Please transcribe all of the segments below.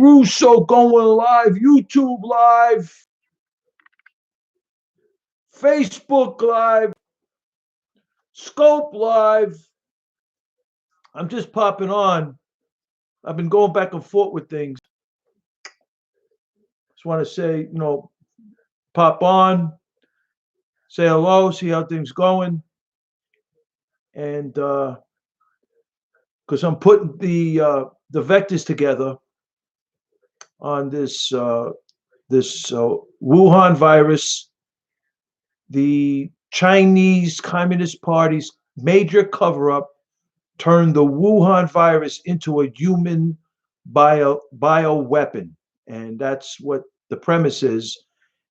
Russo going live, YouTube live, Facebook live, Scope live. I'm just popping on. I've been going back and forth with things. Just want to say, pop on, say hello, see how things going, and because I'm putting the vectors together on this Wuhan virus, the Chinese Communist Party's major cover-up turned the Wuhan virus into a human bioweapon, and that's what the premise is.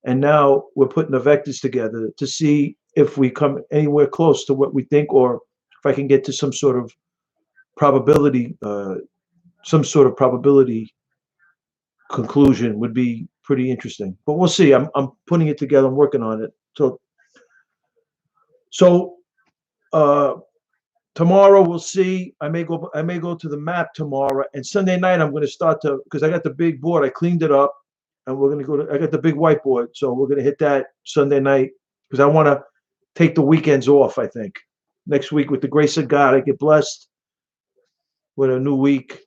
And now we're putting the vectors together to see if we come anywhere close to what we think, or if I can get to some sort of probability, conclusion would be pretty interesting. But we'll see. I'm putting it together. I'm working on it. So tomorrow we'll see. I may go to the map tomorrow, and Sunday night I'm going to start to, because I got the big board. I cleaned it up, and we're going to go to. I got the big whiteboard, so we're going to hit that Sunday night because I want to take the weekends off. I think next week, with the grace of God, I get blessed with a new week.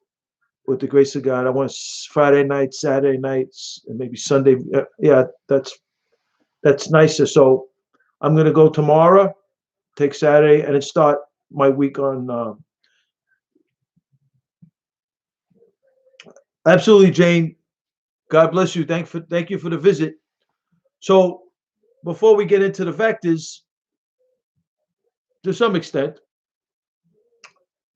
With the grace of God, I want Friday nights, Saturday nights, and maybe Sunday. Yeah, that's nicer. So I'm going to go tomorrow, take Saturday, and then start my week on. Absolutely, Jane. God bless you. Thank you for the visit. So before we get into the vectors, to some extent,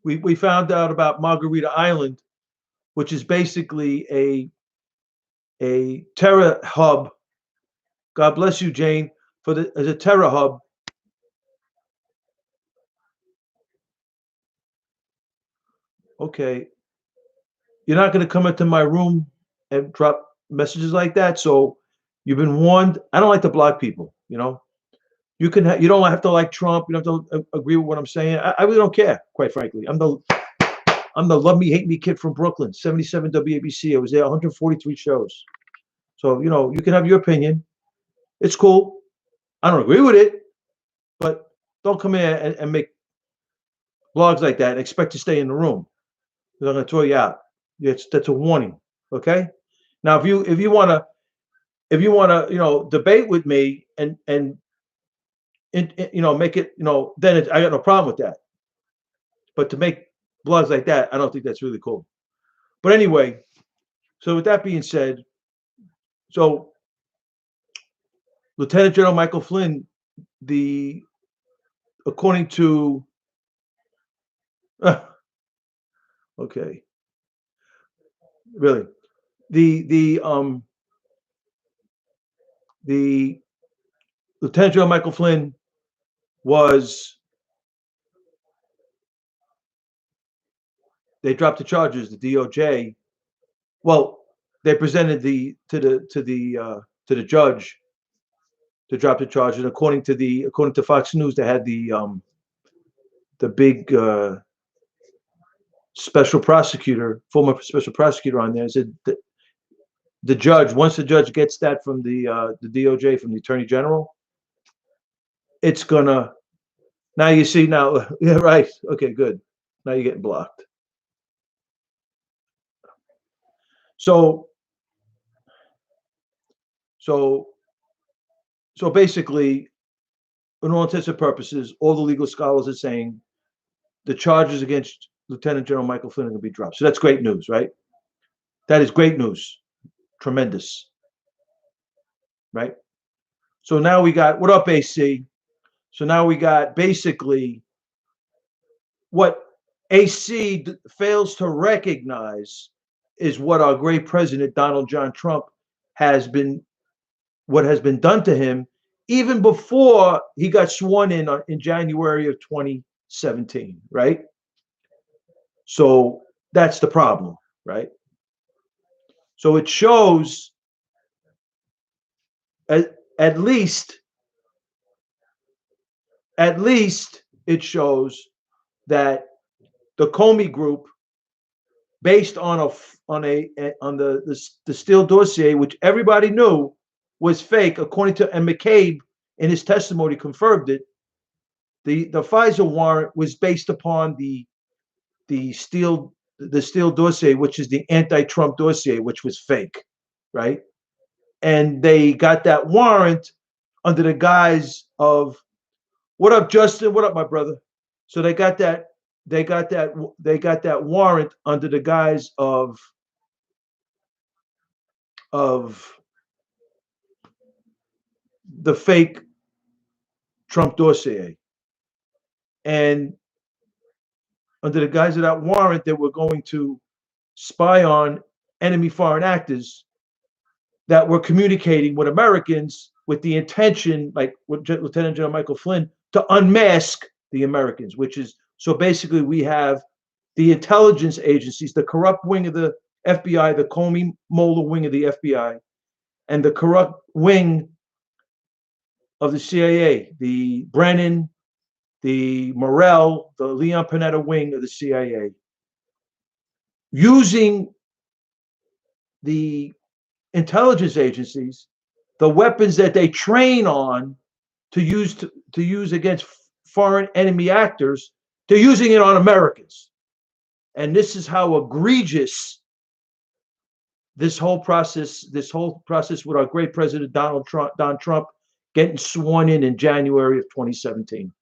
we found out about Margarita Island, which is basically a terror hub. God bless you, Jane, as a terror hub. Okay, you're not going to come into my room and drop messages like that. So you've been warned. I don't like to block people. You don't have to like Trump. You don't have to agree with what I'm saying. I really don't care, quite frankly. I'm the love me, hate me kid from Brooklyn, 77 WABC. I was there 143 shows. So, you can have your opinion. It's cool. I don't agree with it, but don't come here and make blogs like that and expect to stay in the room. Because I'm going to throw you out. That's a warning. Okay. Now, if you want to debate with me and make it, then I got no problem with that. But to make blogs like that, I don't think that's really cool. But anyway, so with that being said, so Lieutenant General Michael Flynn, according to, okay, really, the Lieutenant General Michael Flynn they dropped the charges. The DOJ, well, they presented to the judge to drop the charges. According to Fox News, they had the big special prosecutor, former special prosecutor on there. Said that the judge, once the judge gets that from the DOJ, from the Attorney General, it's gonna. Now you see now, yeah, right. Okay, good. Now you're getting blocked. So basically, in all intents and purposes, all the legal scholars are saying the charges against Lieutenant General Michael Flynn are going to be dropped. So that's great news, right? That is great news. Tremendous. Right? So now we got, what up, AC? So now we got basically what AC fails to recognize is what our great president, Donald John Trump, has been done to him even before he got sworn in January of 2017, right? So that's the problem, right? So it shows, at least it shows that the Comey group based on the Steele dossier, which everybody knew was fake, according to, and McCabe in his testimony confirmed it. The FISA warrant was based upon the Steele dossier, which is the anti-Trump dossier, which was fake, right? And they got that warrant under the guise of, what up, Justin? What up, my brother? So they got that warrant under the guise of the fake Trump dossier. And under the guise of that warrant, they were going to spy on enemy foreign actors that were communicating with Americans with the intention, like with Lieutenant General Michael Flynn, to unmask the Americans, which is, so basically we have the intelligence agencies, the corrupt wing of the FBI, the Comey Mueller wing of the FBI, and the corrupt wing of the CIA, the Brennan, the Morell, the Leon Panetta wing of the CIA, using the intelligence agencies, the weapons that they train on to use against foreign enemy actors, they're using it on Americans. And this is how egregious this whole process with our great President Don Trump getting sworn in January of 2017.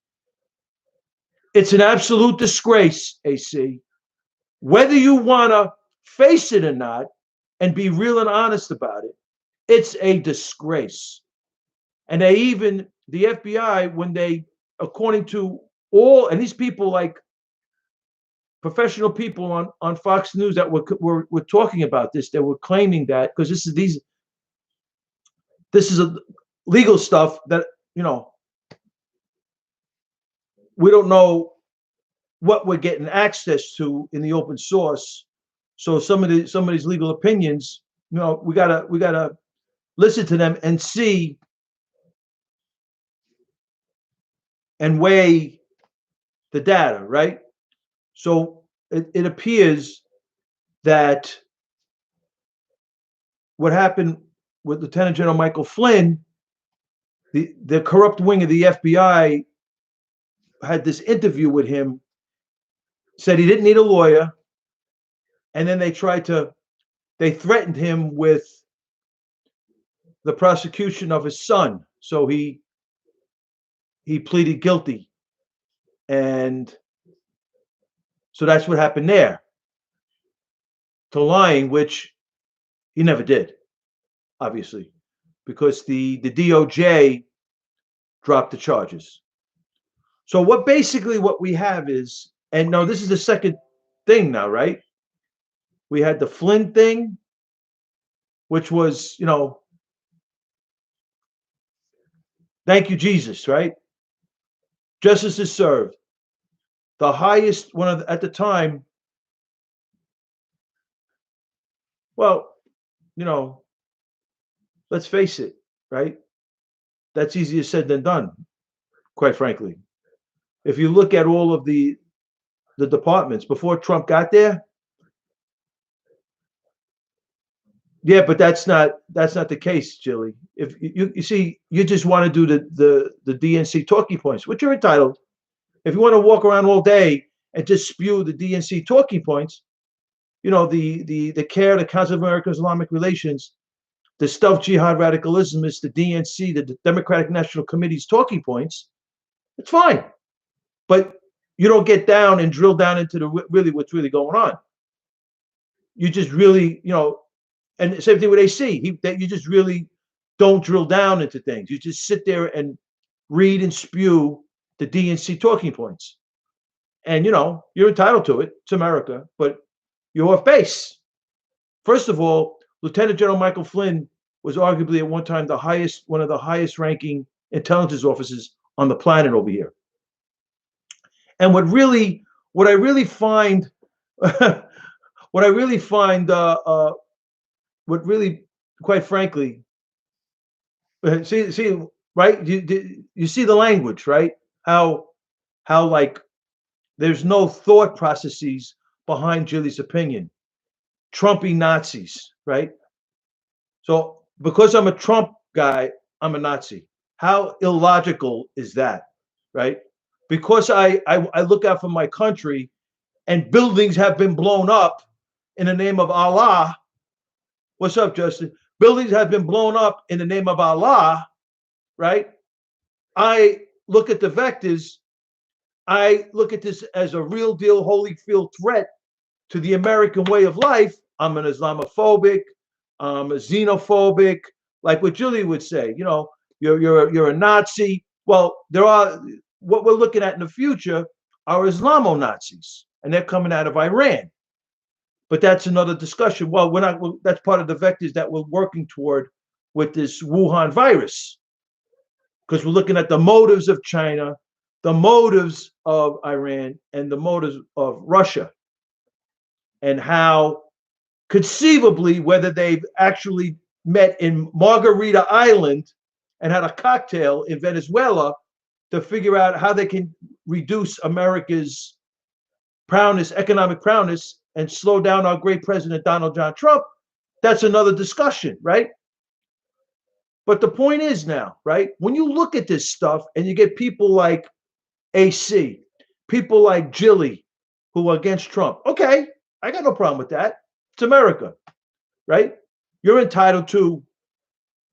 It's an absolute disgrace, AC. Whether you want to face it or not and be real and honest about it, it's a disgrace. And the FBI, when they, according to all, and these people, like professional people on Fox News that were talking about this, they were claiming that, because this is a legal stuff that, we don't know what we're getting access to in the open source. So some of these legal opinions, we gotta listen to them and see and weigh the data, right? So it appears that what happened with Lieutenant General Michael Flynn, the corrupt wing of the FBI had this interview with him, said he didn't need a lawyer, and then they threatened him with the prosecution of his son. So he pleaded guilty. And so that's what happened there, to lying, which he never did, obviously, because the DOJ dropped the charges. So what we have is, and no, this is the second thing now, right? We had the Flynn thing, which was, thank you, Jesus, right? Justice is served. The highest at the time, well, let's face it, right? That's easier said than done, quite frankly. If you look at all of the departments before Trump got there, yeah, but that's not the case, Jilly. If you see, you just want to do the DNC talking points, which you're entitled. If you want to walk around all day and just spew the DNC talking points, the CARE, the Council of American Islamic Relations, the stealth jihad radicalism is the DNC, the Democratic National Committee's talking points, it's fine. But you don't get down and drill down into what's really going on. You just really, and same thing with AC, that you just really don't drill down into things. You just sit there and read and spew the DNC talking points. And, you're entitled to it. It's America, but you're off base. First of all, Lieutenant General Michael Flynn was arguably at one time one of the highest ranking intelligence officers on the planet over here. And what I really find, quite frankly, see, right? You see the language, right? How like there's no thought processes behind Jilly's opinion. Trumpy Nazis, right? So because I'm a Trump guy, I'm a Nazi. How illogical is that, right? Because I look out for my country and buildings have been blown up in the name of Allah. What's up, Justin? Buildings have been blown up in the name of Allah, right? I look at the vectors. I look at this as a real deal Holyfield threat to the American way of life. I'm an Islamophobic, I'm a xenophobic, like what Julie would say. You're a Nazi. Well, there are what we're looking at in the future are Islamo Nazis, and they're coming out of Iran. But that's another discussion. Well, we're not. That's part of the vectors that we're working toward with this Wuhan virus, because we're looking at the motives of China, the motives of Iran, and the motives of Russia, and how conceivably whether they've actually met in Margarita Island and had a cocktail in Venezuela to figure out how they can reduce America's prowess, economic prowess, and slow down our great president, Donald John Trump. That's another discussion, right? But the point is now, right, when you look at this stuff and you get people like AC, people like Jilly, who are against Trump, okay, I got no problem with that. It's America, right? You're entitled to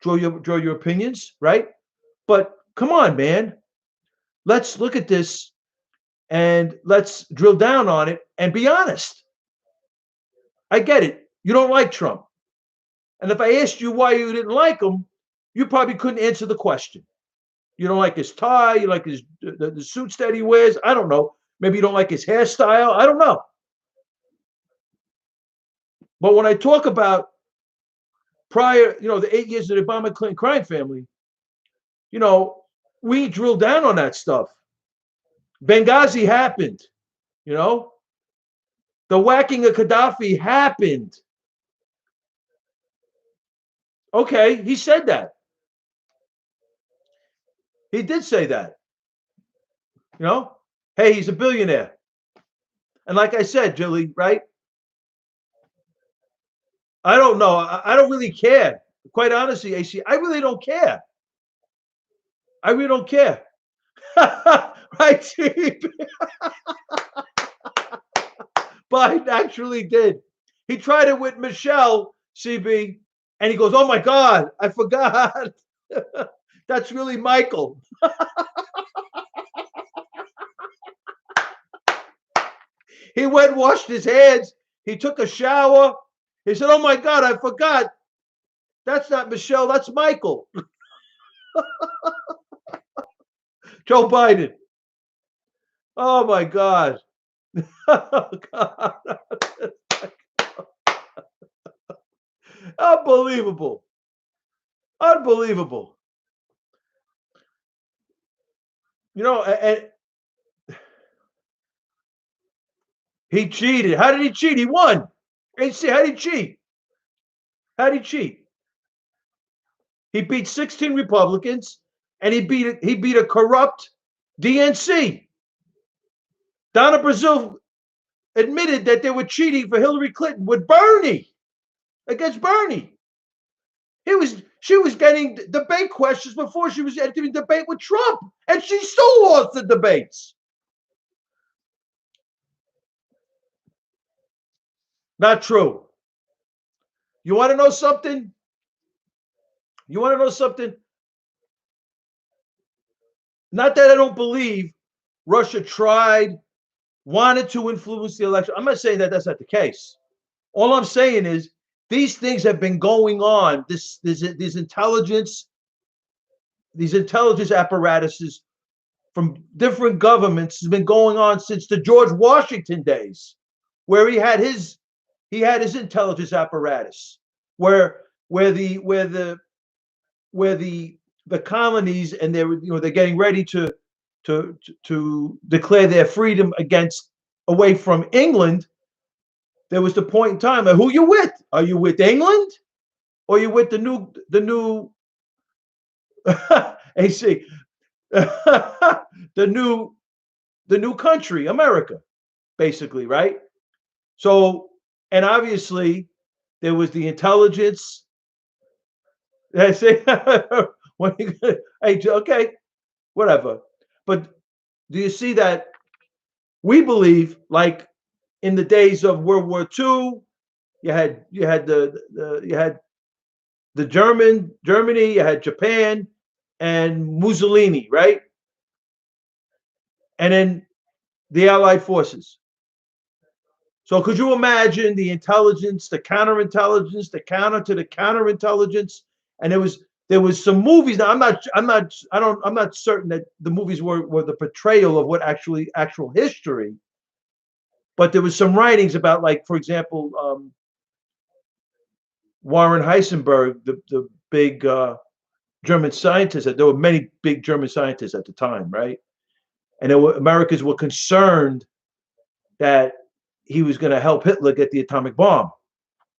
draw your opinions, right? But come on, man. Let's look at this and let's drill down on it and be honest. I get it. You don't like Trump. And if I asked you why you didn't like him, you probably couldn't answer the question. You don't like his tie, you like the suits that he wears. I don't know. Maybe you don't like his hairstyle. I don't know. But when I talk about prior, the 8 years of the Obama Clinton crime family, we drill down on that stuff. Benghazi happened, the whacking of Gaddafi happened. Okay, he said that. He did say that. Hey, he's a billionaire. And like I said, Julie, right? I don't know. I don't really care. Quite honestly, AC, I really don't care. I really don't care. Right, Steve? Biden actually did. He tried it with Michelle, CB, and he goes, "Oh my God, I forgot. That's really Michael." He went and washed his hands. He took a shower. He said, "Oh my God, I forgot. That's not Michelle, that's Michael." Joe Biden. Oh my God. Oh God. Unbelievable. Unbelievable. And he cheated. How did he cheat? He won. AC, how did he cheat? How did he cheat? He beat 16 Republicans and he beat a corrupt DNC. Donna Brazil admitted that they were cheating for Hillary Clinton with Bernie, against Bernie. She was getting debate questions before she was entering debate with Trump, and she still lost the debates. Not true. You want to know something? Not that I don't believe Russia wanted to influence the election. I'm not saying that that's not the case. All I'm saying is these things have been going on. These intelligence apparatuses from different governments has been going on since the George Washington days, where he had his intelligence apparatus, where the colonies, and they're getting ready to declare their freedom away from England. There was the point in time of who you with? Are you with England, or are you with the new AC the new country, America, basically, right? So, and obviously There was the intelligence. I say, when you, hey, okay, whatever. But do you see that we believe, like in the days of World War II, you had you had the Germany, you had Japan, and Mussolini, right? And then the Allied forces. So could you imagine the intelligence, the counterintelligence, the counter to the counterintelligence? And there was some movies. Now I'm not certain that the movies were the portrayal of what actual history, but there was some writings about, like, for example, Warren Heisenberg, the big German scientist. There were many big German scientists at the time, right? And Americans were concerned that he was going to help Hitler get the atomic bomb.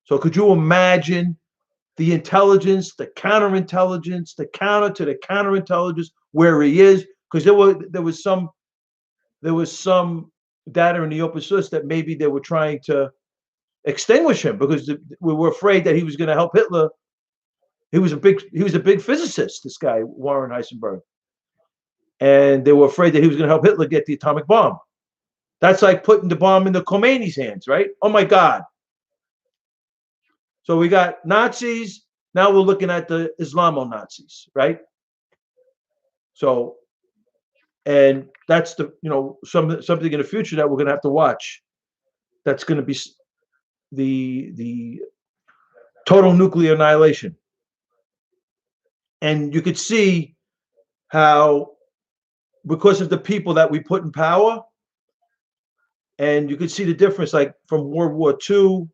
So could you imagine the intelligence, the counterintelligence, the counter to the counterintelligence, where he is? Because there was some data in the open source that maybe they were trying to extinguish him because we were afraid that he was going to help Hitler. He was a big physicist, this guy Warren Heisenberg, and they were afraid that he was going to help Hitler get the atomic bomb. That's like putting the bomb in the Khomeini's hands, right? Oh my God. So we got Nazis. Now we're looking at the Islamo-Nazis, right? So, and that's something in the future that we're going to have to watch. That's going to be the total nuclear annihilation. And you could see how, because of the people that we put in power, and you could see the difference, like from World War II,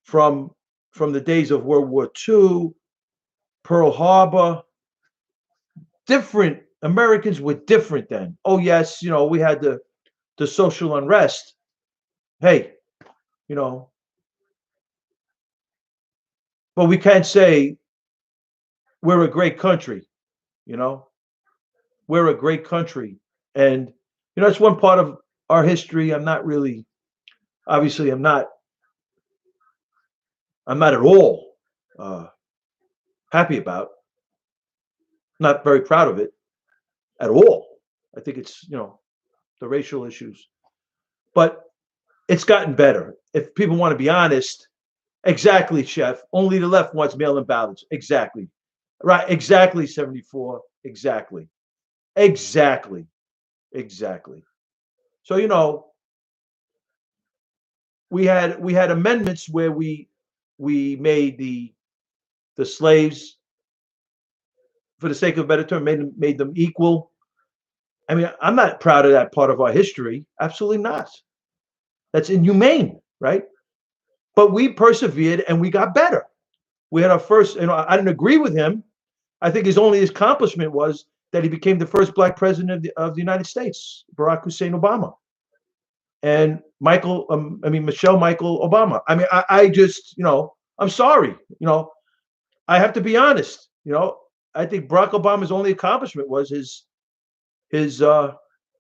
from the days of World War II, Pearl Harbor. Different Americans were different then. Oh yes, we had the social unrest. Hey, but we can't say we're a great country. You know, we're a great country, and it's one part of our history. I'm not really, obviously, I'm not at all happy about. Not very proud of it at all. I think it's the racial issues, but it's gotten better. If people want to be honest, exactly, Chef. Only the left wants mail-in ballots. Exactly, right? Exactly, 74. Exactly, exactly, exactly. So we had amendments where we made the slaves, for the sake of a better term, made them equal. I mean, I'm not proud of that part of our history. Absolutely not. That's inhumane, right? But we persevered and we got better. We had our first, I didn't agree with him. I think his only accomplishment was that he became the first black president of the United States, Barack Hussein Obama, and Michelle Michael Obama. I mean, I just, I'm sorry, I have to be honest. I think Barack Obama's only accomplishment was his the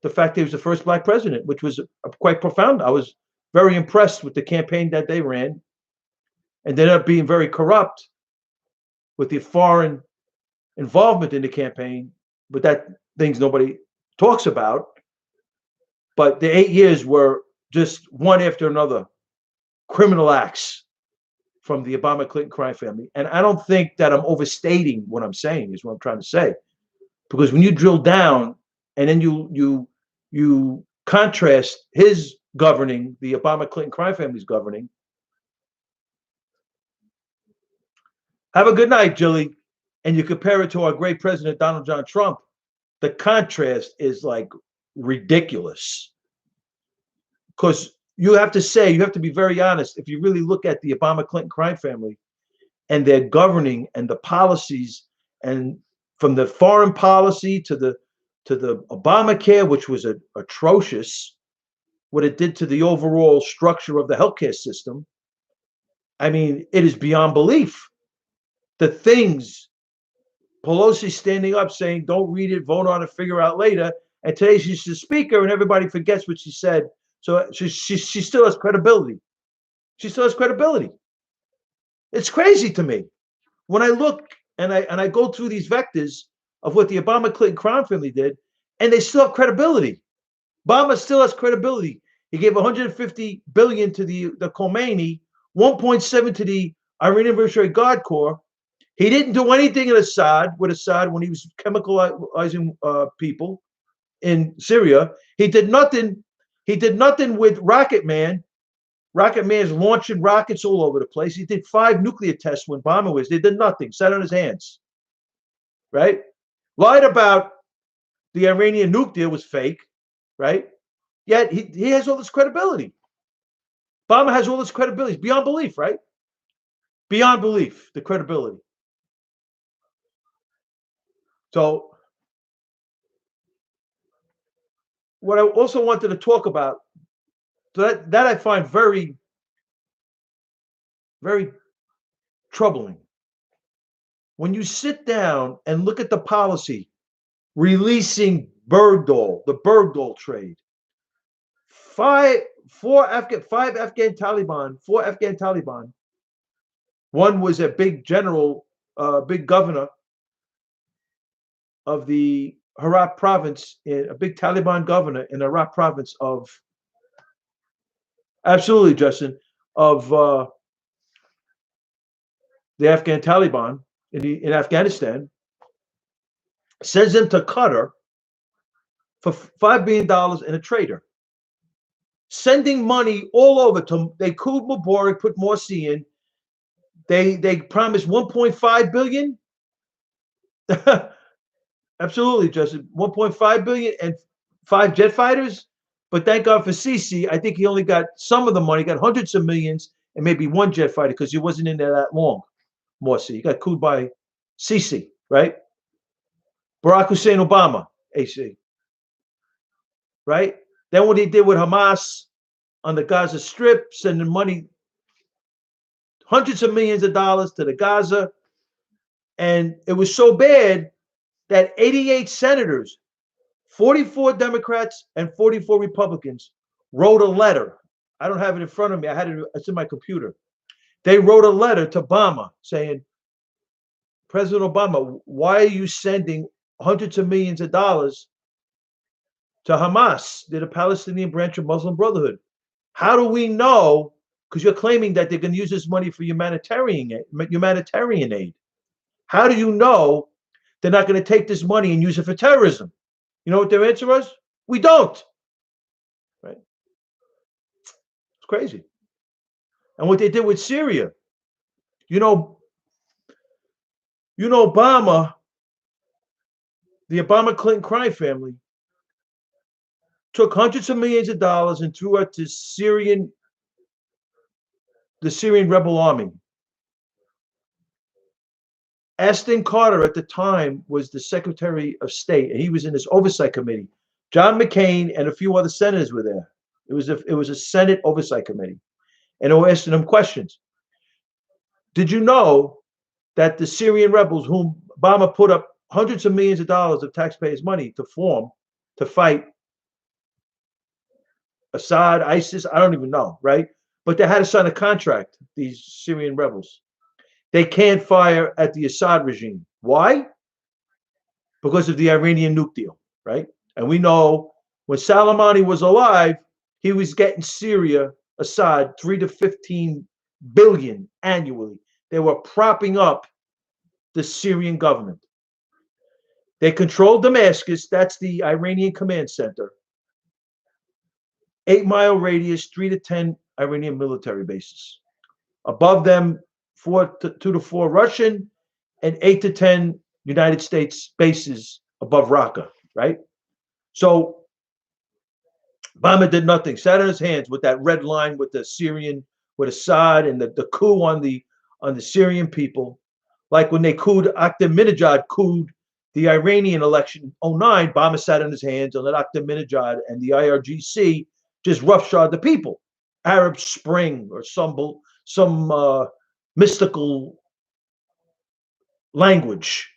fact that he was the first black president, which was quite profound. I was very impressed with the campaign that they ran, and they ended up being very corrupt with the foreign involvement in the campaign, but that things nobody talks about. But the 8 years were just one after another criminal acts from the Obama Clinton crime family. And I don't think that I'm overstating what I'm saying, is what I'm trying to say. Because when you drill down and then you contrast his governing, the Obama Clinton crime family's governing. Have a good night, Jilly. And you compare it to our great president, Donald John Trump, the contrast is like ridiculous. Because you have to be very honest. If you really look at the Obama Clinton crime family and their governing and the policies, and from the foreign policy to the Obamacare, which was atrocious, what it did to the overall structure of the healthcare system. I mean, it is beyond belief. The things Pelosi standing up saying, "Don't read it, vote on it, figure out later." And today she's the speaker, and everybody forgets what she said. So she still has credibility. She still has credibility. It's crazy to me when I look and I go through these vectors of what the Obama Clinton crime family did, and they still have credibility. Obama still has credibility. He gave 150 billion to the Khomeini, 1.7 to the Iranian Revolutionary Guard Corps. He didn't do anything in Assad with Assad when he was chemicalizing people in Syria. He did nothing. He did nothing with Rocket Man. Rocket Man's launching rockets all over the place. He did 5 nuclear tests when Obama was. They did nothing. Sat on his hands. Right? Lied about the Iranian nuke deal was fake. Right? Yet he has all this credibility. Obama has all this credibility. It's beyond belief, right? Beyond belief, the credibility. So what I also wanted to talk about, that I find very, very troubling. When you sit down and look at the policy releasing the Bergdahl trade, five Afghan Taliban. One was a big general, big governor of the Herat province, a big Taliban governor in the Herat province of, absolutely, Justin, of the Afghan Taliban in Afghanistan, sends them to Qatar for $5 billion in a trader, sending money all over to. They cooled Mubarak, put Morsi in. They promised 1.5 billion. Absolutely, Justin. 1.5 billion and 5 jet fighters. But thank God for Sisi. I think he only got some of the money, got hundreds of millions, and maybe 1 jet fighter because he wasn't in there that long. Morsi. He got cooled by Sisi, right? Barack Hussein Obama, AC. Right? Then what he did with Hamas on the Gaza Strip, sending money, hundreds of millions of dollars to the Gaza. And it was so bad that 88 senators, 44 Democrats and 44 Republicans wrote a letter. I don't have it in front of me. It's in my computer. They wrote a letter to Obama saying, President Obama, why are you sending hundreds of millions of dollars to Hamas, the Palestinian branch of Muslim Brotherhood? How do we know? Because you're claiming that they're going to use this money for humanitarian aid. How do you know they're not going to take this money and use it for terrorism? You know what their answer was? We don't. Right? It's crazy. And what they did with Syria, Obama, the Obama Clinton crime family, took hundreds of millions of dollars and threw it to the Syrian rebel army. Ashton Carter at the time was the Secretary of State, and he was in this oversight committee. John McCain and a few other senators were there. It was a Senate oversight committee, and they were asking him questions. Did you know that the Syrian rebels, whom Obama put up hundreds of millions of dollars of taxpayers' money to fight Assad, ISIS, I don't even know, right? But they had to sign a contract, these Syrian rebels. They can't fire at the Assad regime. Why? Because of the Iranian nuke deal, right? And we know when Soleimani was alive, he was getting Syria, Assad, 3 to 15 billion annually. They were propping up the Syrian government. They controlled Damascus. That's the Iranian command center. 8-mile radius, 3 to 10 Iranian military bases. Above them, 2 to 4 Russian and 8 to 10 United States bases above Raqqa, right? So Obama did nothing, sat on his hands with that red line with with Assad and the coup on the Syrian people. Like when they Ahmadinejad couped the Iranian election in 2009, Obama sat on his hands and let Ahmadinejad and the IRGC just roughshod the people. Arab Spring or some mystical language,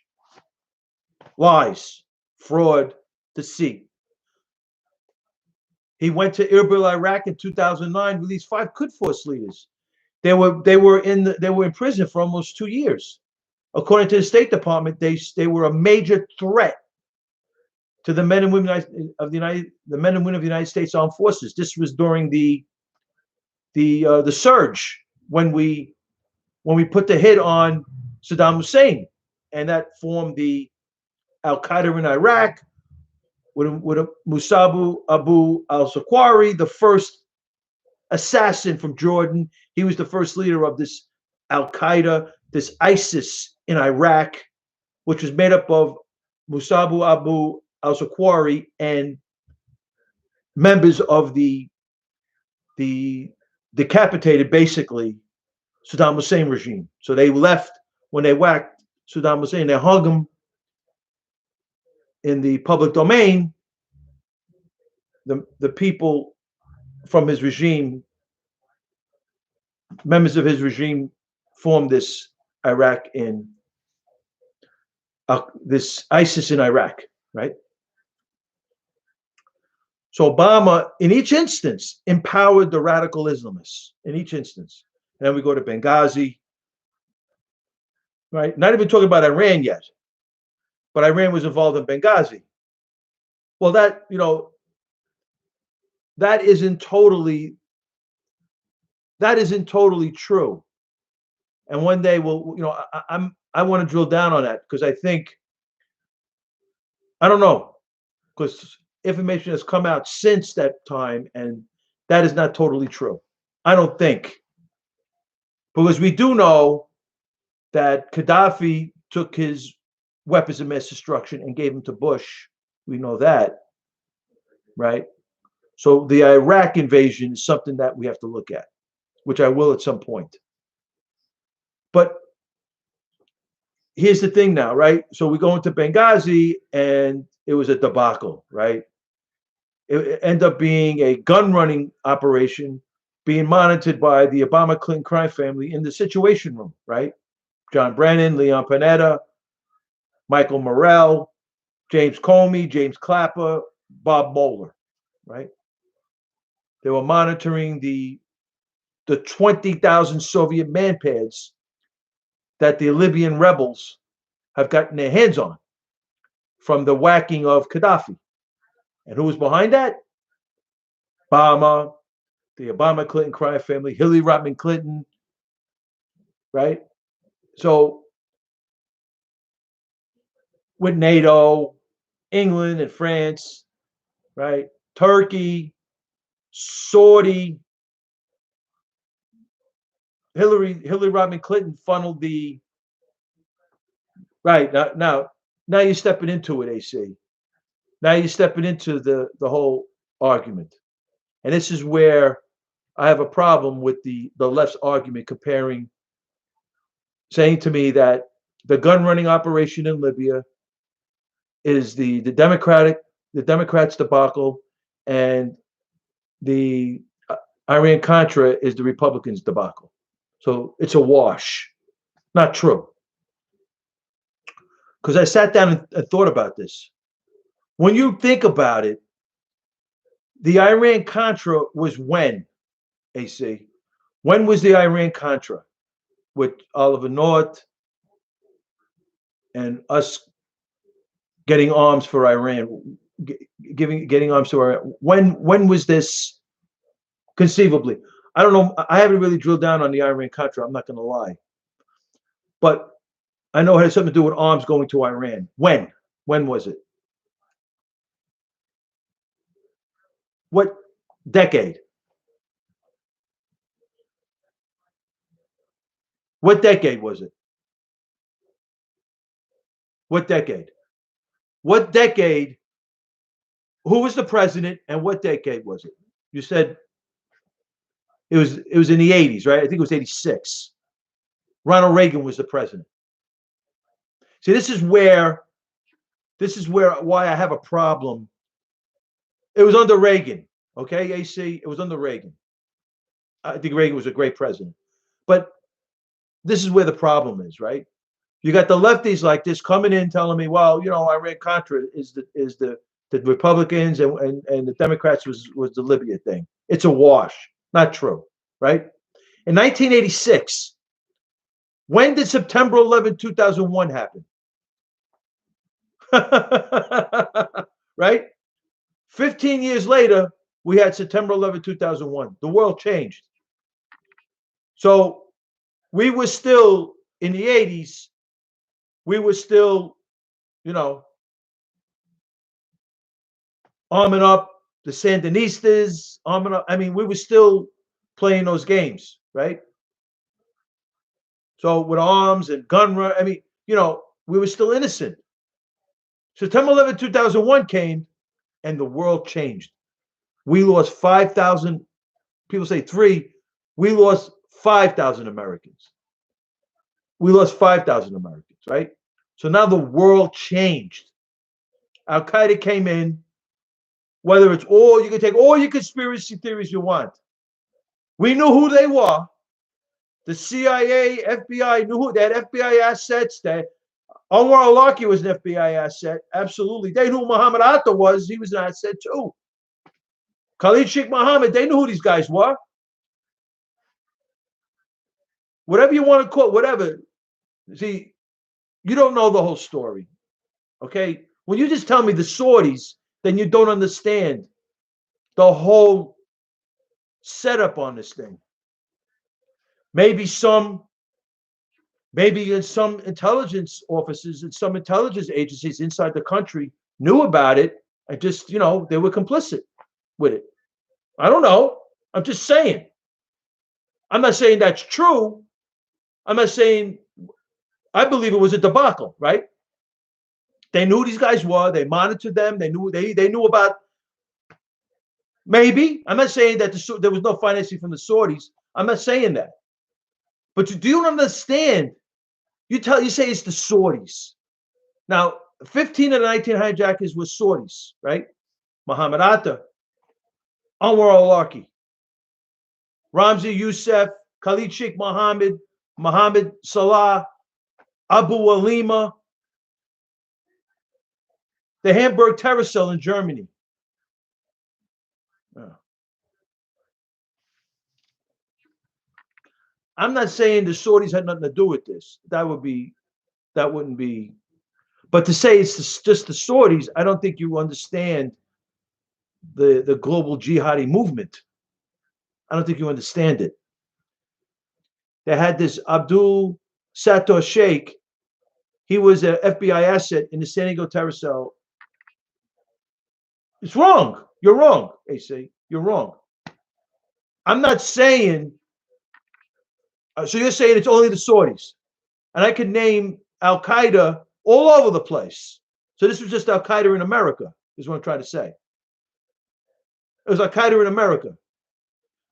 lies, fraud, deceit. He went to Erbil, Iraq in 2009, released 5 Quds Force leaders. They were in prison for almost 2 years. According to the State Department, they were a major threat to the men and women of the United States Armed Forces. This was during the surge when we put the hit on Saddam Hussein, and that formed the Al Qaeda in Iraq with Musabu Abu al-Zakwari, the first assassin from Jordan. He was the first leader of this Al Qaeda, this ISIS in Iraq, which was made up of Musabu Abu al-Zakwari and members of the decapitated, basically, Saddam Hussein regime. So they left when they whacked Saddam Hussein. They hung him in the public domain. The people from his regime, members of his regime, formed this this ISIS in Iraq, right? So Obama, in each instance, empowered the radical Islamists, in each instance. And then we go to Benghazi, right? Not even talking about Iran yet, but Iran was involved in Benghazi. Well, that isn't totally true. And one day I want to drill down on that, because I don't know, because information has come out since that time, and that is not totally true. I don't think. Because we do know that Gaddafi took his weapons of mass destruction and gave them to Bush. We know that, right? So the Iraq invasion is something that we have to look at, which I will at some point. But here's the thing now, right? So we go into Benghazi, and it was a debacle, right? It ended up being a gun running operation being monitored by the Obama-Clinton crime family in the Situation Room, right? John Brennan, Leon Panetta, Michael Morrell, James Comey, James Clapper, Bob Mueller, right? They were monitoring the 20,000 Soviet manpads that the Libyan rebels have gotten their hands on from the whacking of Gaddafi. And who was behind that? Obama, the Obama-Clinton crime family, Hillary Rodham Clinton, right? So with NATO, England and France, right? Turkey, Saudi, Hillary Rodham Clinton funneled the right now you're stepping into it, AC. Now you're stepping into the whole argument. And this is where I have a problem with the left's argument, saying to me that the gun running operation in Libya is the Democrats' debacle, and the Iran Contra is the Republicans' debacle. So it's a wash. Not true. Because I sat down and thought about this. When you think about it, the Iran Contra was when, AC? When was the Iran Contra? With Oliver North and us getting arms for Iran, getting arms to Iran. When was this conceivably? I don't know. I haven't really drilled down on the Iran Contra. I'm not going to lie. But I know it has something to do with arms going to Iran. When? When was it? What decade? What decade was it? What decade? What decade? Who was the president, and what decade was it? You said it was in the 80s, right? I think it was 86. Ronald Reagan was the president. See, this is where why I have a problem. It was under Reagan, okay, AC? It was under Reagan. I think Reagan was a great president. But this is where the problem is, right? You got the lefties like this coming in telling me, well, Iran Contra is the Republicans, and the Democrats was the Libya thing. It's a wash. Not true, right? In 1986, when did September 11, 2001 happen? Right? 15 years later, we had September 11, 2001. The world changed. So we were still in the 80s, we were still, you know, arming up the Sandinistas, arming up. I mean, we were still playing those games, right? So with arms and gun run, I mean, we were still innocent. September 11, 2001 came and the world changed. We lost 5,000, people say three, we lost 5,000 Americans. We lost 5,000 Americans, right? So now the world changed. Al Qaeda came in, whether it's all, you can take all your conspiracy theories you want. We knew who they were. The CIA, FBI knew who, they had FBI assets. That Anwar al-Awlaki was an FBI asset. Absolutely. They knew who Muhammad Atta was. He was an asset too. Khalid Sheikh Mohammed, they knew who these guys were. Whatever you want to call it, whatever. See, you don't know the whole story. Okay? When you just tell me the Saudis, then you don't understand the whole setup on this thing. Maybe in some intelligence offices and some intelligence agencies inside the country knew about it and just, they were complicit with it. I don't know. I'm just saying. I'm not saying that's true. I'm not saying, I believe it was a debacle, right? They knew who these guys were. They monitored them. They knew about, maybe. I'm not saying that there was no financing from the Saudis. I'm not saying that. But do you understand? You say it's the Saudis. Now, 15 of the 19 hijackers were Saudis, right? Muhammad Atta, Anwar al-Awlaki, Ramzi Youssef, Khalid Sheikh Mohammed, Mohammed Salah, Abu Walima, the Hamburg terror cell in Germany. I'm not saying the Saudis had nothing to do with this. That wouldn't be. But to say it's just the Saudis, I don't think you understand the global jihadi movement. I don't think you understand it. They had this Abdul Sattar Sheikh. He was an FBI asset in the San Diego terror cell. It's wrong. You're wrong, AC. You're wrong. I'm not saying. So you're saying it's only the Saudis, and I can name Al Qaeda all over the place. So this was just Al Qaeda in America, is what I'm trying to say. It was Al Qaeda in America.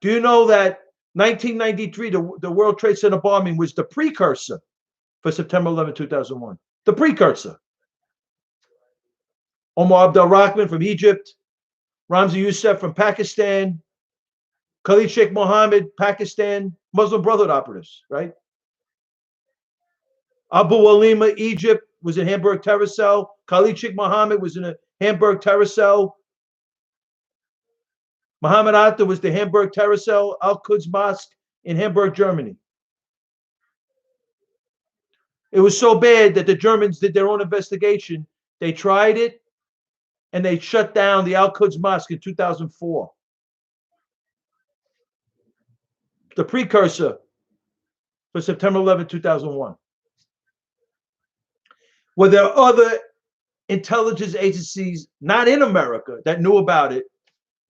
Do you know that 1993, the World Trade Center bombing was the precursor for September 11, 2001? The precursor. Omar Abdul Rahman from Egypt, Ramzi Youssef from Pakistan, Khalid Sheikh Mohammed, Pakistan, Muslim Brotherhood operatives, right? Abu Walima, Egypt, was in Hamburg terror cell. Khalid Sheikh Mohammed was in a Hamburg terror cell. Muhammad Atta was the Hamburg terror cell, Al-Quds Mosque in Hamburg, Germany. It was so bad that the Germans did their own investigation. They tried it, and they shut down the Al-Quds Mosque in 2004. The precursor for September 11, 2001. Were there other intelligence agencies not in America that knew about it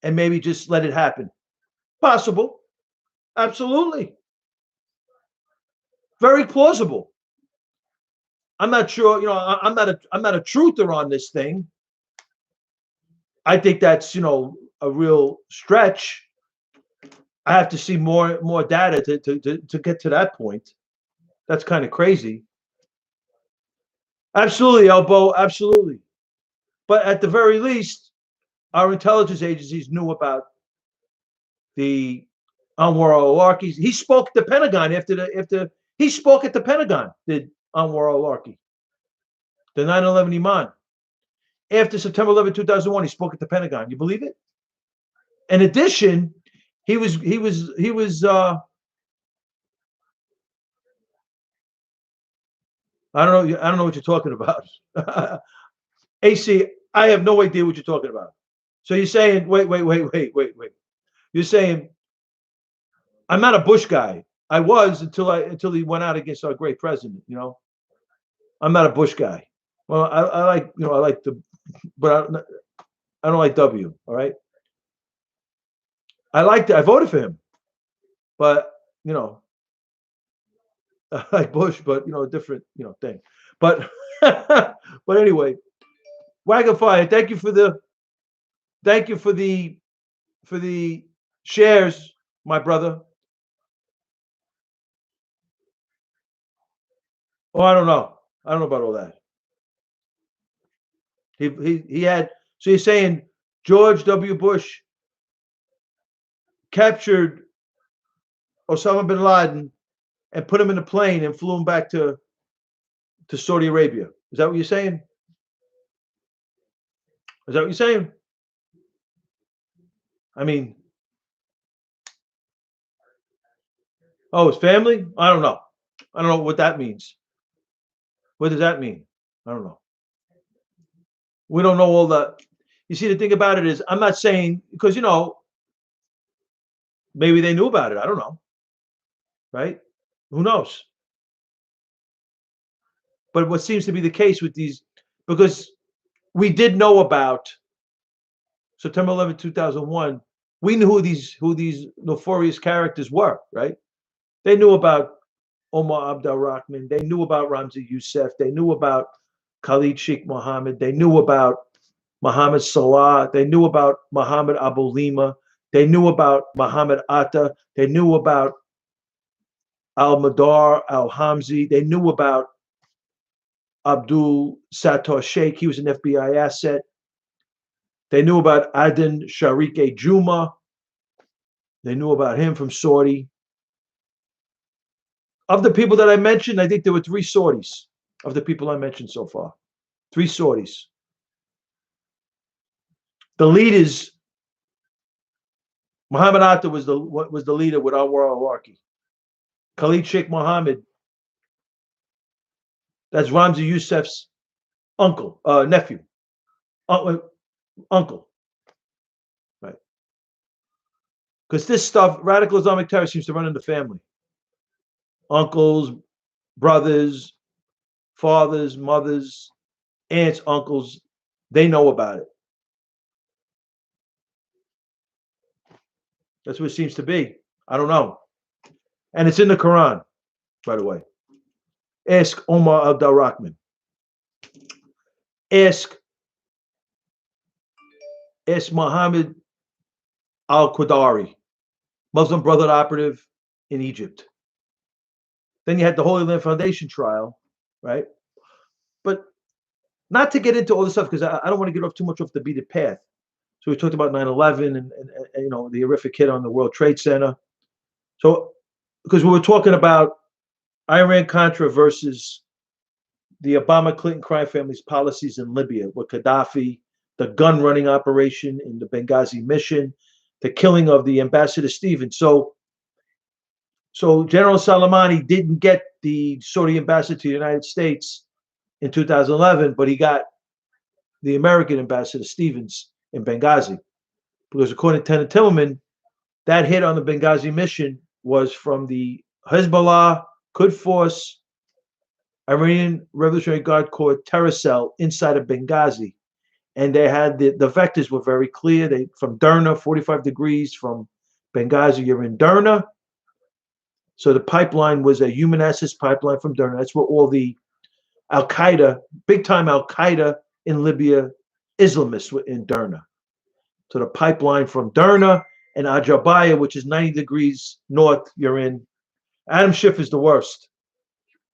and maybe just let it happen? Possible. Absolutely. Very plausible. I'm not sure, I'm not a truther on this thing. I think that's, a real stretch. I have to see more data to get to that point. That's kind of crazy. Absolutely, Elbow, absolutely. But at the very least, our intelligence agencies knew about the Anwar al-Awlaki. He spoke at the Pentagon after he spoke at the Pentagon, did Anwar al-Awlaki, the 9/11 Imam. After September 11, 2001, he spoke at the Pentagon. You believe it? In addition, he was I don't know. I don't know what you're talking about. AC, I have no idea what you're talking about. So you're saying, wait. You're saying I'm not a Bush guy. I was until he went out against our great president. I'm not a Bush guy. Well, I like I like the, but I don't like W. All right, I voted for him, but you know I like Bush, but a different thing. But but anyway, Wagon Fire. Thank you for the shares, my brother. Oh, I don't know. I don't know about all that. He had. So you're saying George W. Bush captured Osama bin Laden and put him in a plane and flew him back to Saudi Arabia. Is that what you're saying? Is that what you're saying? I mean, oh, his family? I don't know. I don't know what that means. What does that mean? I don't know. We don't know all the. You see, the thing about it is, I'm not saying because maybe they knew about it. I don't know, right? Who knows? But what seems to be the case with these, because we did know about September 11th, 2001. We knew who these nefarious characters were, right? They knew about Omar Abdul Rahman. They knew about Ramzi Youssef. They knew about Khalid Sheikh Mohammed. They knew about Mohammed Salah. They knew about Mohammed Abu Lima. They knew about Mohammed Atta. They knew about Al Madar Al Hamzi. They knew about Abdul Sattar Sheikh. He was an FBI asset. They knew about Aden Sharike Juma. They knew about him from Saudi. Of the people that I mentioned, I think there were three Saudis of the people I mentioned so far. Three Saudis. The leaders, Muhammad Atta was the leader with Anwar al-Awlaki. Khalid Sheikh Mohammed, that's Ramzi Youssef's nephew, uncle, right? Because this stuff, radical Islamic terror seems to run in the family. Uncles, brothers, fathers, mothers, aunts, uncles, they know about it. That's what it seems to be. I don't know. And it's in the Quran, by the way. Ask Omar Abdul Rahman. Ask Muhammad al-Qadari, Muslim Brotherhood operative in Egypt. Then you had the Holy Land Foundation trial, right? But not to get into all this stuff, because I don't want to get off too much off the beaten path. So we talked about 9/11 and the horrific hit on the World Trade Center. So because we were talking about Iran-Contra versus the Obama-Clinton crime family's policies in Libya with Gaddafi, the gun running operation in the Benghazi mission, the killing of the ambassador Stevens. So General Soleimani didn't get the Saudi ambassador to the United States in 2011, but he got the American ambassador Stevens in Benghazi. Because according to Lieutenant Tillerman, that hit on the Benghazi mission was from the Hezbollah, Quds Force, Iranian Revolutionary Guard Corps terror cell inside of Benghazi. And they had the vectors were very clear. They from Derna, 45 degrees from Benghazi, you're in Derna. So the pipeline was a human access pipeline from Derna. That's where all the Al-Qaeda, big time Al-Qaeda in Libya, Islamists were in Derna. So the pipeline from Derna and Ajabaya, which is 90 degrees north, you're in. Adam Schiff is the worst.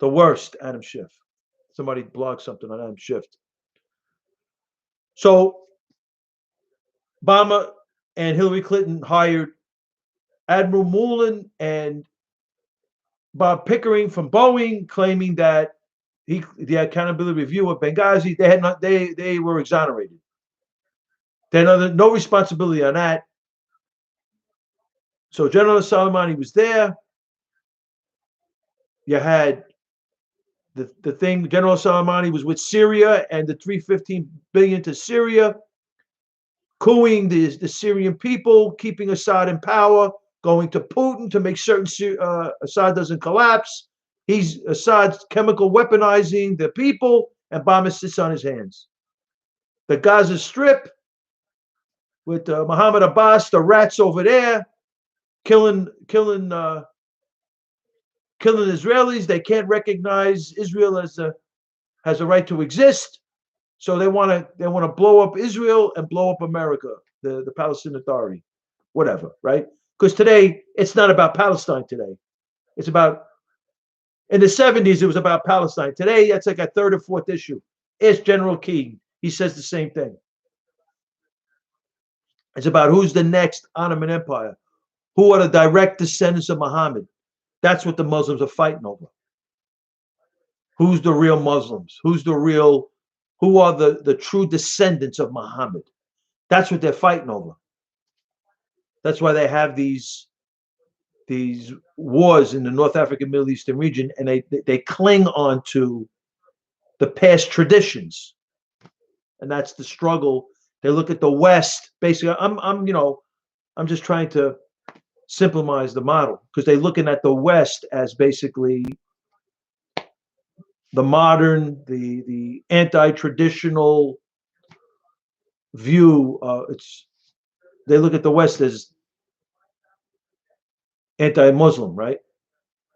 The worst, Adam Schiff. Somebody blogged something on Adam Schiff. So Obama and Hillary Clinton hired Admiral Mullen and Bob Pickering from Boeing, claiming that the accountability review of Benghazi, they were exonerated. They had no responsibility on that. So General Soleimani was there. You had The thing, General Soleimani was with Syria and the 315 billion to Syria, cooing the Syrian people, keeping Assad in power, going to Putin to make certain Assad doesn't collapse. Assad's chemical weaponizing the people, and bomb sits on his hands. The Gaza Strip with Mohammed Abbas, the rats over there, killing Israelis. They can't recognize Israel has a right to exist. So they want to blow up Israel and blow up America, the Palestinian Authority, whatever, right? Because today it's not about Palestine. Today it's about, in the 70s it was about Palestine. Today that's like a third or fourth issue. It's General King. He says the same thing. It's about who's the next Ottoman Empire, who are the direct descendants of Muhammad. That's what the Muslims are fighting over. Who's the real Muslims? Who are the true descendants of Muhammad? That's what they're fighting over. That's why they have these wars in the North African Middle Eastern region, and they cling on to the past traditions. And that's the struggle. They look at the West. Basically, I'm just trying to simplify the model, because they're looking at the West as basically the modern, the anti-traditional view. They look at the West as anti-Muslim, right?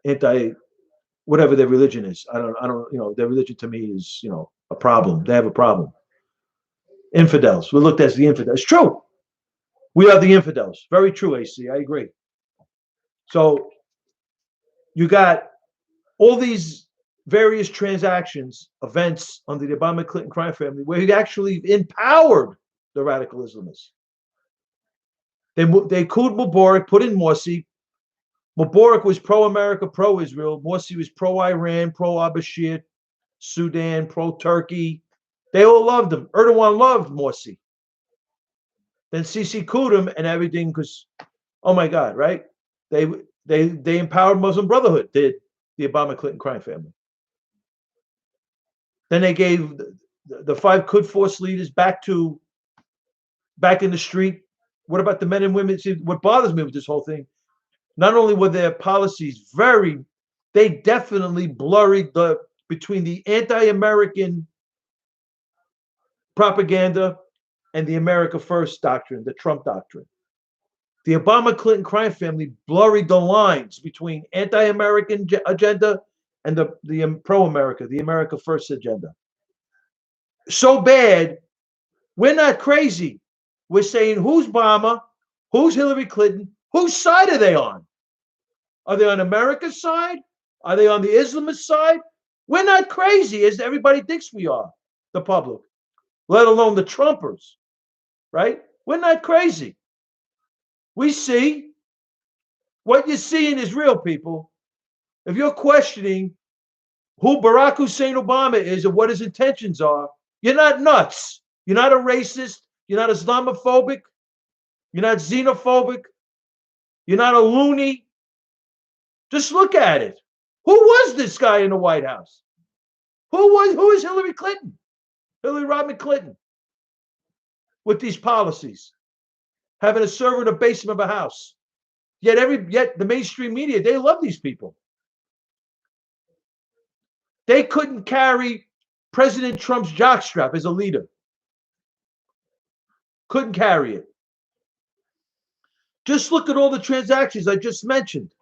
Anti whatever their religion is. I don't. Their religion to me is a problem. They have a problem. Infidels. We're looked at as the infidels. It's true. We are the infidels. Very true, AC. I agree. So you got all these various transactions, events under the Obama-Clinton crime family where he actually empowered the radical Islamists. They cooled Mubarak, put in Morsi. Mubarak was pro-America, pro-Israel. Morsi was pro-Iran, pro-al-Bashir, Sudan, pro-Turkey. They all loved him. Erdogan loved Morsi. Then Sisi cooled him and everything because, oh my God, right? They empowered Muslim Brotherhood, did the Obama-Clinton crime family. Then they gave the 5 Quds Force leaders back in the street. What about the men and women? See, what bothers me with this whole thing, not only were their policies they definitely blurred between the anti-American propaganda and the America First doctrine, the Trump doctrine. The Obama-Clinton crime family blurred the lines between anti-American agenda and the pro-America, the America First agenda. So bad, we're not crazy. We're saying, who's Obama? Who's Hillary Clinton? Whose side are they on? Are they on America's side? Are they on the Islamist side? We're not crazy as everybody thinks we are, the public, let alone the Trumpers, right? We're not crazy. We see what you're seeing is real, people. If you're questioning who Barack Hussein Obama is and what his intentions are, you're not nuts. You're not a racist. You're not Islamophobic. You're not xenophobic. You're not a loony. Just look at it. Who was this guy in the White House? Who is Hillary Clinton? Hillary Rodham Clinton with these policies, having a server in the basement of a house. Yet the mainstream media, they love these people. They couldn't carry President Trump's jockstrap as a leader. Couldn't carry it. Just look at all the transactions I just mentioned.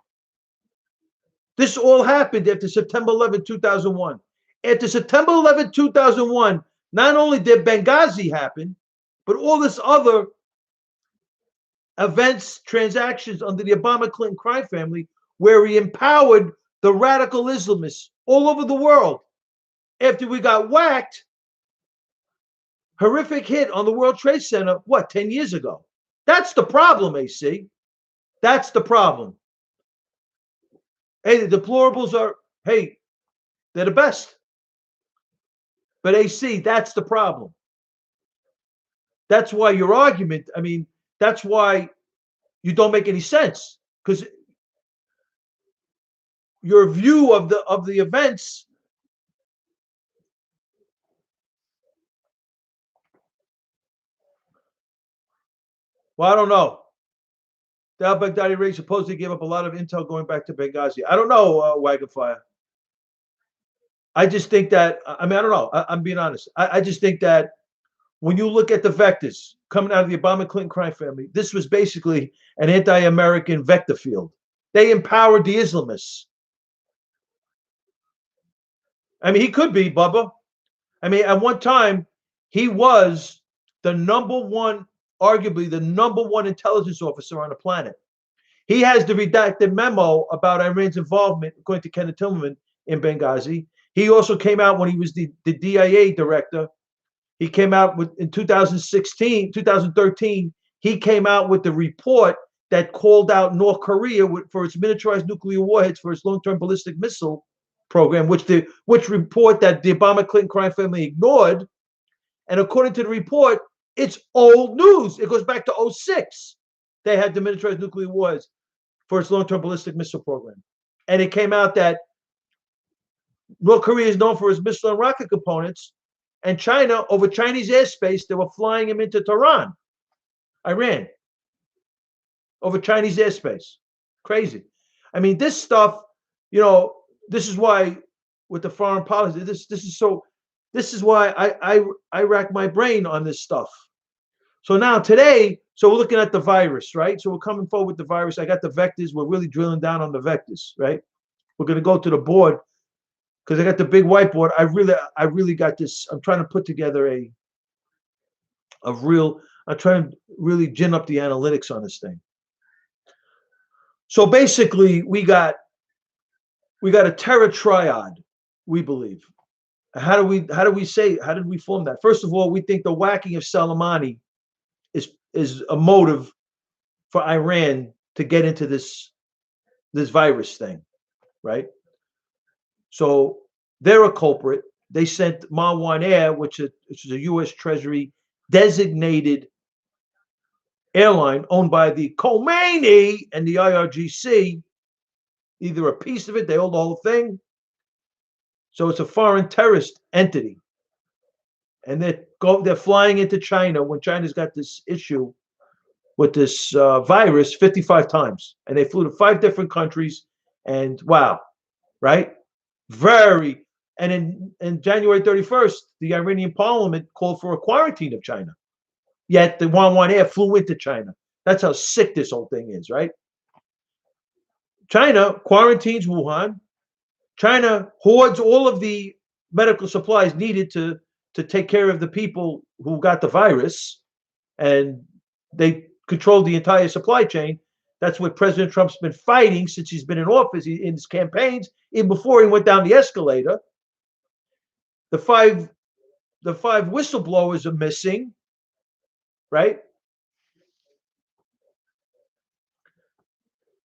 This all happened after September 11, 2001. After September 11, 2001, not only did Benghazi happen, but all this other events, transactions under the Obama-Clinton crime family, where he empowered the radical Islamists all over the world. After we got whacked, horrific hit on the World Trade Center, 10 years ago? That's the problem, AC. That's the problem. Hey, the deplorables they're the best. But AC, that's the problem. That's why your argument, that's why you don't make any sense, because your view of the events Well, I don't know. The al-Baghdadi raid supposedly gave up a lot of intel going back to Benghazi. I don't know, Wagon Fire. I just think that, I mean, I don't know. I'm being honest. I just think that when you look at the vectors coming out of the Obama Clinton crime family, this was basically an anti American vector field. They empowered the Islamists. I mean, he could be, Bubba. I mean, at one time, he was the number one, arguably the number one intelligence officer on the planet. He has the redacted memo about Iran's involvement, according to Kenneth Tillman, in Benghazi. He also came out when he was the DIA director. He came out with in 2016, 2013. He came out with the report that called out North Korea for its miniaturized nuclear warheads for its long-term ballistic missile program, which report that the Obama Clinton crime family ignored. And according to the report, it's old news. It goes back to 2006. They had the miniaturized nuclear warheads for its long-term ballistic missile program. And it came out that North Korea is known for its missile and rocket components, and China, over Chinese airspace, they were flying them into Tehran, Iran, over Chinese airspace. Crazy. I mean, this stuff, this is why with the foreign policy, this is why I rack my brain on this stuff. So now today, so we're looking at the virus, right? So we're coming forward with the virus. I got the vectors. We're really drilling down on the vectors, right? We're going to go to the board because I got the big whiteboard. I really got this. I'm trying to put together I'm trying to really gin up the analytics on this thing. So basically, we got a terror triad, we believe. How did we form that? First of all, we think the whacking of Soleimani is a motive for Iran to get into this virus thing, right? So they're a culprit. They sent Marwan Air, which is a U.S. Treasury designated airline owned by the Khomeini and the IRGC, either a piece of it, they own the whole thing. So it's a foreign terrorist entity. And they're flying into China when China's got this issue with this virus 55 times. And they flew to 5 different countries. And wow, right? And in January 31st, the Iranian parliament called for a quarantine of China. Yet the Wanwan Air flew into China. That's how sick this whole thing is, right? China quarantines Wuhan. China hoards all of the medical supplies needed to take care of the people who got the virus, and they control the entire supply chain. That's what President Trump's been fighting since he's been in office, in his campaigns, even before he went down the escalator. The five whistleblowers are missing, right?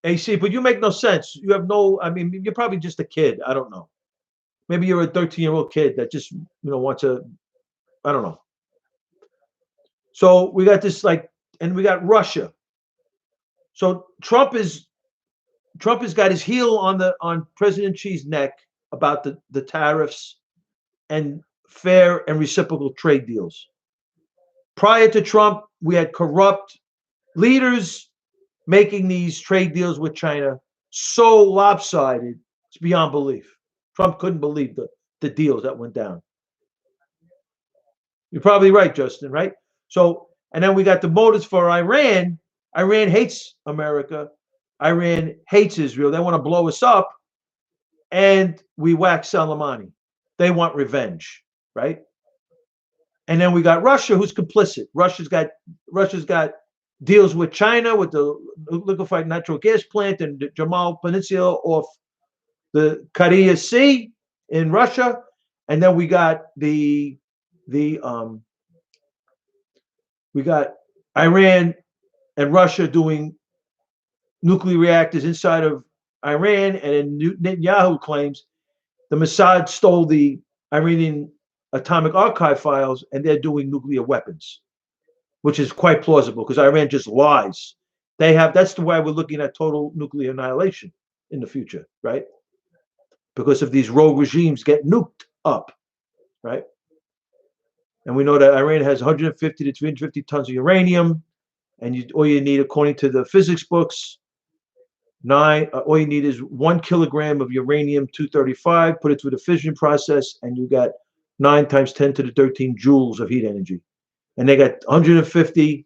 AC, but you make no sense. You have no, I mean, you're probably just a kid. I don't know. Maybe you're a 13-year-old kid that just, wants to, I don't know. So we got this and we got Russia. So Trump has got his heel on President Xi's neck about the tariffs and fair and reciprocal trade deals. Prior to Trump, we had corrupt leaders making these trade deals with China so lopsided, it's beyond belief. Trump couldn't believe the deals that went down. You're probably right, Justin, right? So, and then we got the motives for Iran. Iran hates America. Iran hates Israel. They want to blow us up. And we whack Soleimani. They want revenge, right? And then we got Russia, who's complicit. Russia's got deals with China with the liquefied natural gas plant in the Jamal Peninsula off the Kariya Sea in Russia. And then we got we got Iran and Russia doing nuclear reactors inside of Iran, and then Netanyahu claims the Mossad stole the Iranian atomic archive files and they're doing nuclear weapons, which is quite plausible because Iran just lies. That's the way we're looking at total nuclear annihilation in the future, right? Because of these rogue regimes get nuked up, right? And we know that Iran has 150 to 350 tons of uranium, And all you need, according to the physics books, all you need is 1 kilogram of uranium-235, put it through the fission process, and you got 9 times 10 to the 13 joules of heat energy. And they got 150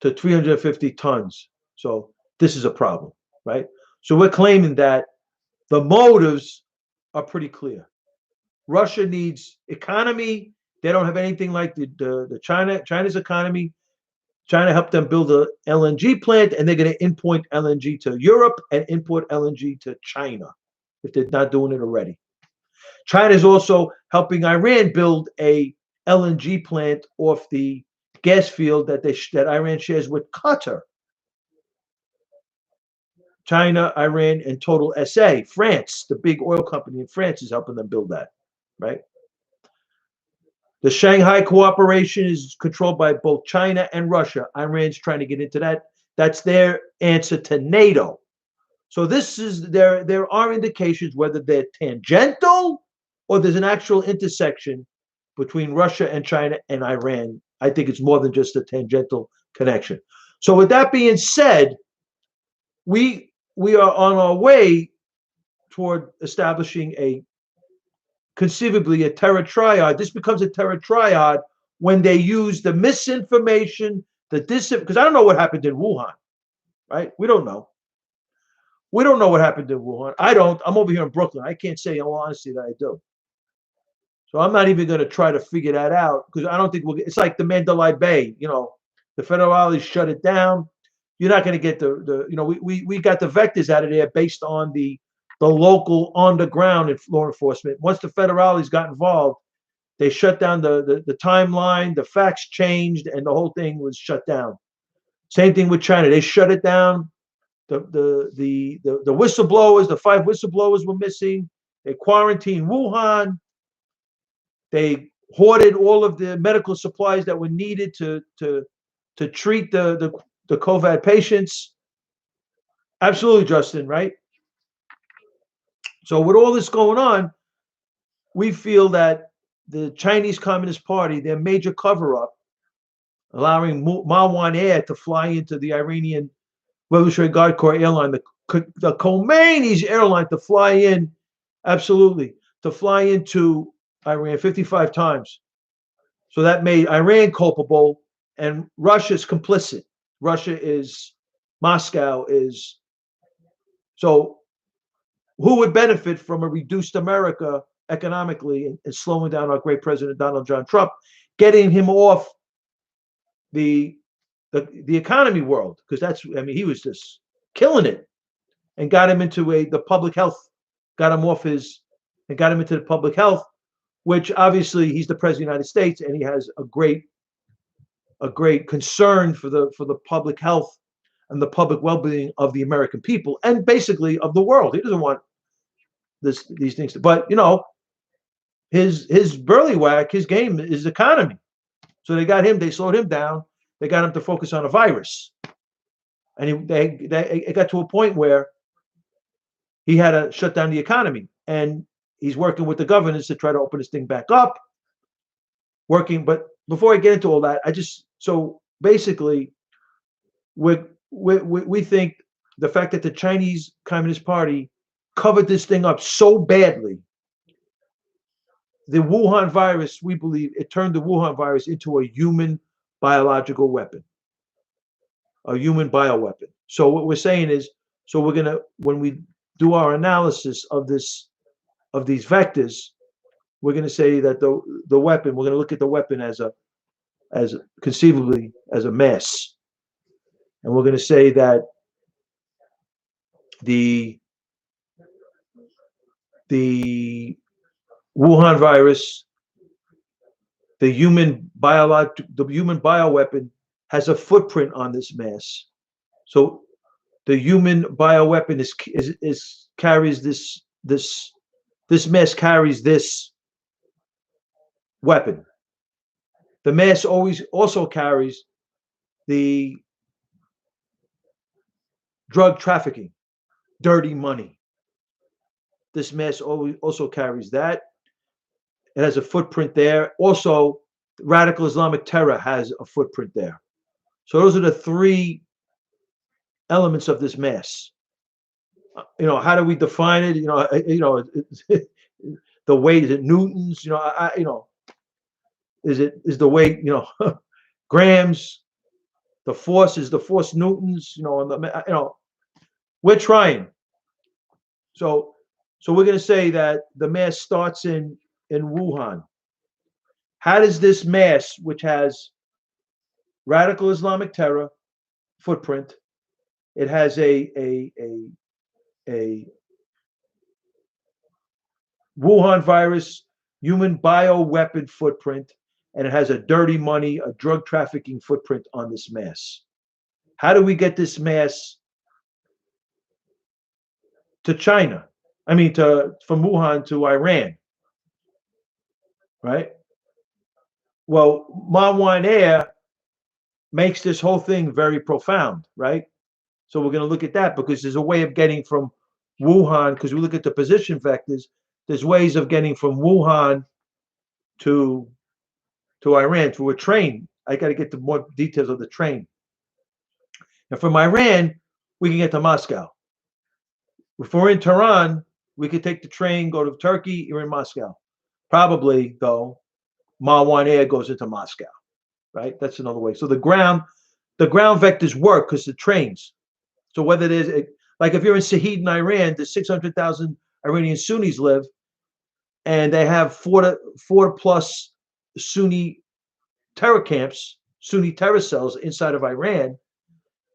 to 350 tons. So this is a problem, right? So we're claiming that the motives are pretty clear. Russia needs economy. They don't have anything like the China's economy. China helped them build a LNG plant, and they're going to import LNG to Europe and import LNG to China if they're not doing it already. China is also helping Iran build a LNG plant off the gas field that Iran shares with Qatar. China, Iran, and Total SA. France, the big oil company in France, is helping them build that, right? The Shanghai Cooperation is controlled by both China and Russia. Iran's trying to get into that. That's their answer to NATO. So there are indications whether they're tangential or there's an actual intersection between Russia and China and Iran. I think it's more than just a tangential connection. So with that being said, we are on our way toward establishing conceivably a terror triad. This becomes a terror triad when they use the misinformation, because I don't know what happened in Wuhan, right? We don't know. We don't know what happened in Wuhan. I don't. I'm over here in Brooklyn. I can't say in all honesty that I do. So I'm not even going to try to figure that out because I don't think it's like the Mandalay Bay. The federales shut it down. You're not going to get we got the vectors out of there based on the local on the ground law enforcement. Once the federales got involved, they shut down the timeline. The facts changed, and the whole thing was shut down. Same thing with China. They shut it down. The whistleblowers, the 5 whistleblowers were missing. They quarantined Wuhan. They hoarded all of the medical supplies that were needed to treat the COVID patients. Absolutely, Justin, right? So with all this going on, we feel that the Chinese Communist Party, their major cover-up, allowing Marwan Air to fly into the Iranian Revolutionary Guard Corps airline, the Khomeini's airline, to fly in, absolutely, to fly into Iran 55 times. So that made Iran culpable, and Russia's complicit. Moscow is. So who would benefit from a reduced America economically and slowing down our great president, Donald John Trump, getting him off the economy world? Because he was just killing it, and got him into the public health, got him into the public health, which obviously he's the president of the United States, and he has a great concern for the public health and the public well-being of the American people and basically of the world. He doesn't want these things but his burlywhack, his game is economy. So they slowed him down. They got him to focus on a virus, and it got to a point where he had to shut down the economy, and he's working with the governors to try to open this thing back up. But before I get into all that, so basically, we think the fact that the Chinese Communist Party covered this thing up so badly, the Wuhan virus, we believe it turned the Wuhan virus into a human biological weapon, a human bioweapon. So what we're saying is, when we do our analysis of these vectors, we're going to say that the weapon, we're going to look at the weapon as conceivably as a mass. And we're going to say that the Wuhan virus, the human bioweapon, has a footprint on this mass. So the human bioweapon carries this mass carries this weapon. The mass also carries the drug trafficking, dirty money. This mass also carries that. It has a footprint there. Also, Radical Islamic terror has a footprint there. So those are the three elements of this mass. How do we define it? The weight, is it newtons? Is the weight, grams? The force is the force newtons. We're trying. So we're going to say that the mass starts in Wuhan. How does this mass, which has radical Islamic terror footprint, it has a Wuhan virus human bioweapon footprint, and it has a dirty money, a drug trafficking footprint on this mass. How do we get this mass to China? I mean, from Wuhan to Iran, right? Well, Ma Air makes this whole thing very profound, right? So we're going to look at that because there's a way of getting from Wuhan, because we look at the position vectors, there's ways of getting from Wuhan to Iran through a train. I got to get to more details of the train. And from Iran, we can get to Moscow. If we're in Tehran, we could take the train, go to Turkey, you're in Moscow. Probably, though, Ma Air goes into Moscow, right? That's another way. So the ground vectors work because the trains. So whether there's, like if you're in Sahid in Iran, there's 600,000 Iranian Sunnis live, and they have four plus Sunni terror camps, Sunni terror cells inside of Iran.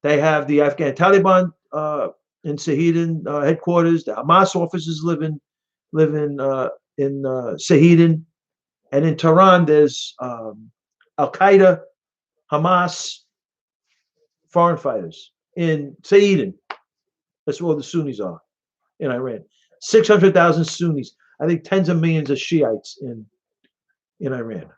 They have the Afghan Taliban in Sahidin headquarters. The Hamas officers live in Sahidin, and in Tehran there's Al Qaeda, Hamas, foreign fighters in Sahidin. That's where all the Sunnis are in Iran. 600,000 Sunnis. I think tens of millions of Shiites in Iran.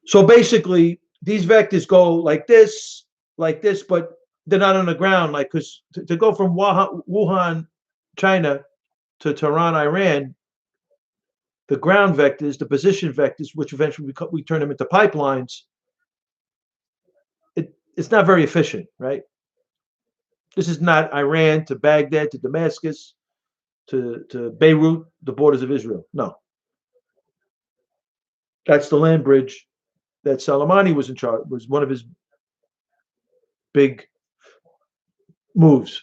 So basically, these vectors go like this, but they're not on the ground. Like, because to go from Wuhan, China, to Tehran, Iran, the ground vectors, the position vectors, which eventually we turn them into pipelines, it's not very efficient, right? This is not Iran to Baghdad to Damascus to Beirut, the borders of Israel. No. That's the land bridge that Soleimani was in charge, was one of his big moves.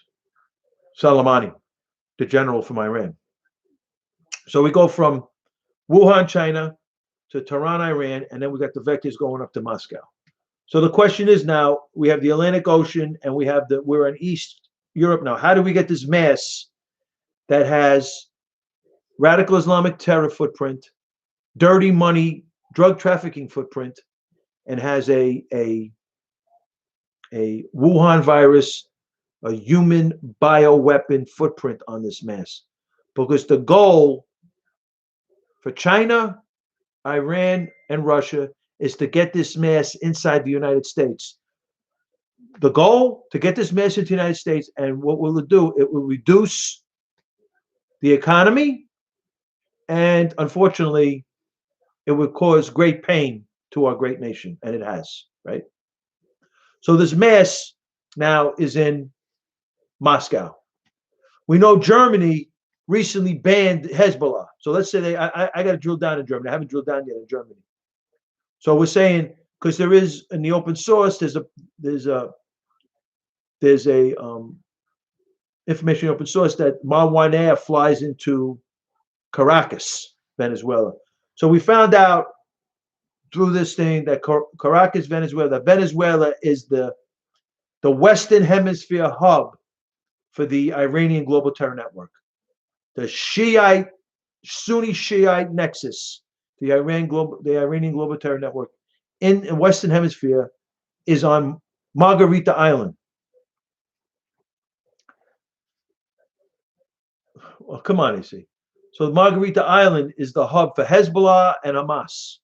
Soleimani, the general from Iran. So we go from Wuhan, China to Tehran, Iran, and then we got the vectors going up to Moscow. So the question is now, we have the Atlantic Ocean and we're in East Europe now. How do we get this mass that has radical Islamic terror footprint, dirty money, drug trafficking footprint, and has a Wuhan virus, a human bioweapon footprint on this mass? Because the goal for China, Iran, and Russia is to get this mass inside the United States. The goal, to get this mass into the United States, and what will it do? It will reduce the economy, and unfortunately, it would cause great pain to our great nation, and it has, right? So this mass now is in Moscow. We know Germany recently banned Hezbollah. So let's say I got to drill down in Germany. I haven't drilled down yet in Germany. So we're saying, because there is in the open source, there's information open source that Ma Air flies into Caracas, Venezuela. So we found out through this thing that Caracas, Venezuela is the Western Hemisphere hub for the Iranian Global Terror Network. The Sunni Shiite nexus, the Iranian Global Terror Network in the Western Hemisphere is on Margarita Island. Well, come on, you see. So Margarita Island is the hub for Hezbollah and Hamas.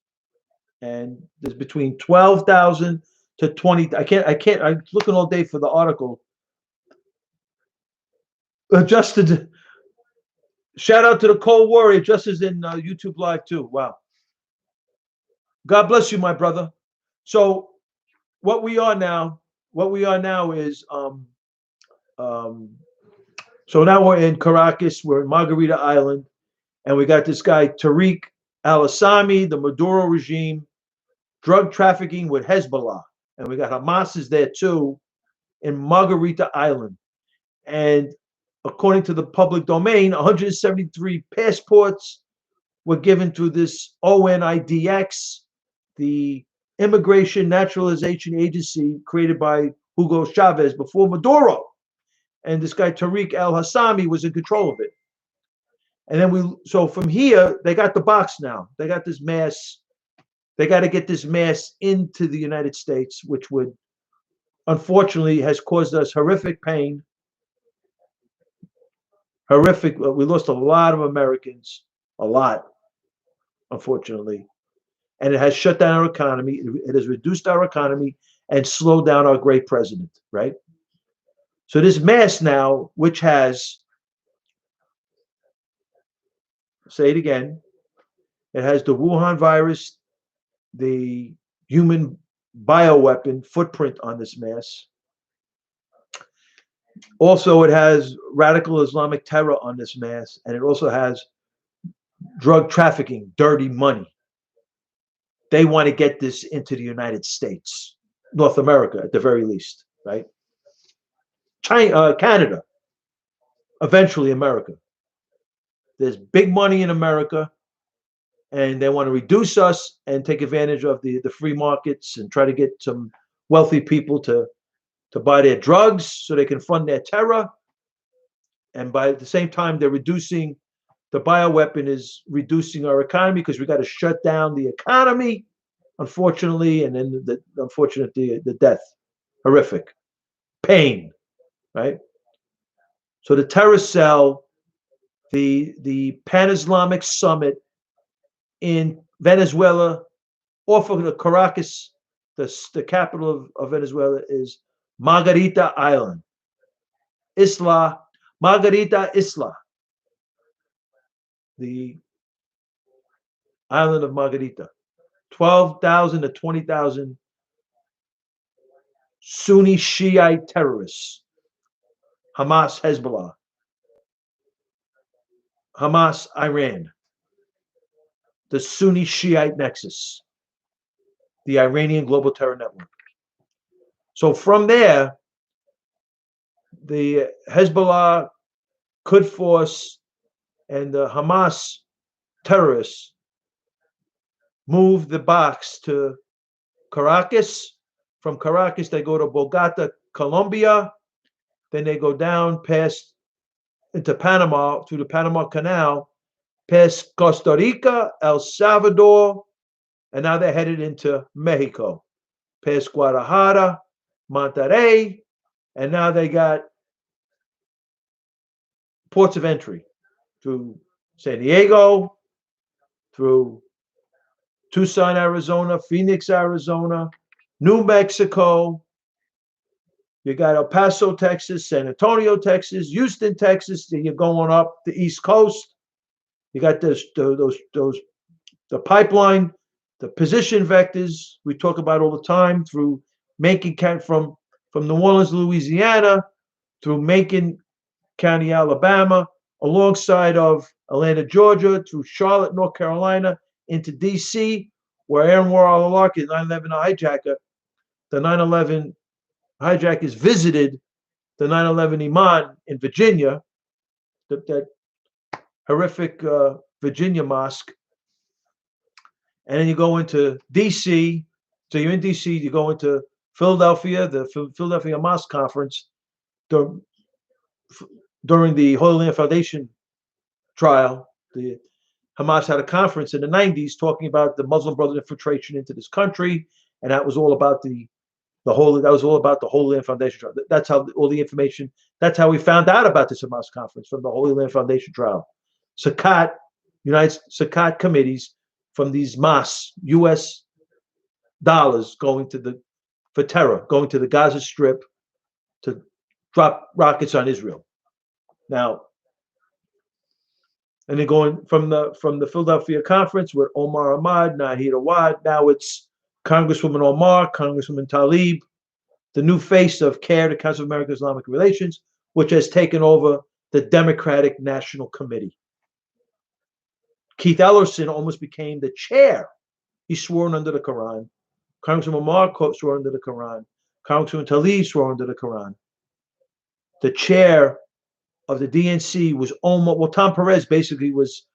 And there's between 12,000 to 20. I can't, I'm looking all day for the article. Justin, shout out to the Cold Warrior. Justin's in YouTube Live too. Wow. God bless you, my brother. So what we are now, what we are now is um, so now we're in Caracas, we're in Margarita Island, and we got this guy Tariq al-Assami, the Maduro regime, drug trafficking with Hezbollah, and we got Hamas is there too in Margarita Island. And according to the public domain, 173 passports were given to this ONIDX, the Immigration Naturalization Agency created by Hugo Chavez before Maduro. And this guy Tariq Al Hassami was in control of it. And then so from here, they got the box now. They got this mass. They got to get this mass into the United States, which would, unfortunately, has caused us horrific pain. Horrific. We lost a lot of Americans, a lot, unfortunately. And it has shut down our economy. It has reduced our economy and slowed down our great president, right? So this mass now, which has, say it again, it has the Wuhan virus, the human bioweapon footprint on this mass. Also, it has radical Islamic terror on this mass, and it also has drug trafficking, dirty money. They want to get this into the United States, North America at the very least, right? China, Canada, eventually America. There's big money in America, and they want to reduce us and take advantage of the free markets and try to get some wealthy people to buy their drugs so they can fund their terror. And by the same time, they're reducing the bioweapon is reducing our economy because we got to shut down the economy, unfortunately, and then the death, horrific, pain, right? So the terrorist cell, the Pan-Islamic Summit in Venezuela, off of the Caracas, the capital of Venezuela, is Margarita Island. Margarita Isla, the island of Margarita. 12,000 to 20,000 Sunni Shiite terrorists. Hamas, Hezbollah. Hamas, Iran. The Sunni Shiite nexus. The Iranian global terror network. So from there, the Hezbollah, Quds Force, and the Hamas terrorists move the box to Caracas. From Caracas, they go to Bogota, Colombia. Then they go down past into Panama through the Panama Canal, past Costa Rica, El Salvador, and now they're headed into Mexico, past Guadalajara, Monterrey, and now they got ports of entry through San Diego, through Tucson, Arizona, Phoenix, Arizona, New Mexico. You got El Paso, Texas, San Antonio, Texas, Houston, Texas. Then you're going up the East Coast. You got the pipeline, the position vectors we talk about all the time through Macon County, from New Orleans, Louisiana, through Macon County, Alabama, alongside of Atlanta, Georgia, through Charlotte, North Carolina, into D.C., where Anwar al-Awlaki, the 9/11 hijacker, the 9/11 hijackers visited the 9/11 Imam in Virginia, that horrific Virginia mosque. And then you go into D.C. So you're in D.C., you go into Philadelphia, the Philadelphia Mosque Conference during the Holy Land Foundation trial. The Hamas had a conference in the 90s talking about the Muslim Brotherhood infiltration into this country, and that was all about the Holy Land Foundation trial. That's how all the information. That's how we found out about this Hamas conference, from the Holy Land Foundation trial. Zakat committees from these mosques, U.S. dollars going for terror, going to the Gaza Strip to drop rockets on Israel. Now, And then going from the Philadelphia conference with Omar Ahmad, Nahid Awad. Now it's Congresswoman Omar, Congresswoman Tlaib, the new face of CARE, the Council of American Islamic Relations, which has taken over the Democratic National Committee. Keith Ellerson almost became the chair. He's sworn under the Quran. Congresswoman Omar swore under the Quran. Congresswoman Tlaib swore under the Quran. The chair of the DNC was almost, well, Tom Perez basically was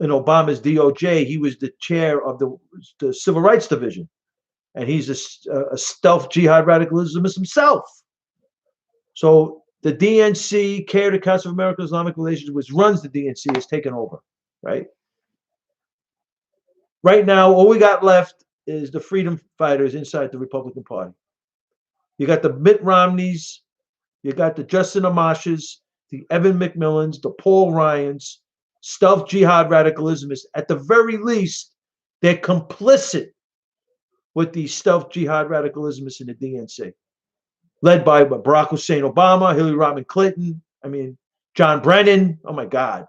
in Obama's DOJ. He was the chair of the Civil Rights Division. And he's a stealth jihad radicalismist himself. So the DNC, CARE, the Council of American Islamic Relations, which runs the DNC, has taken over, right? Right now, all we got left is the freedom fighters inside the Republican Party. You got the Mitt Romneys, you got the Justin Amash's, the Evan McMillans, the Paul Ryans, stealth jihad radicalismists. At the very least, they're complicit with the stealth jihad radicalismists in the DNC, led by Barack Hussein Obama, Hillary Rodham Clinton, John Brennan. Oh my God.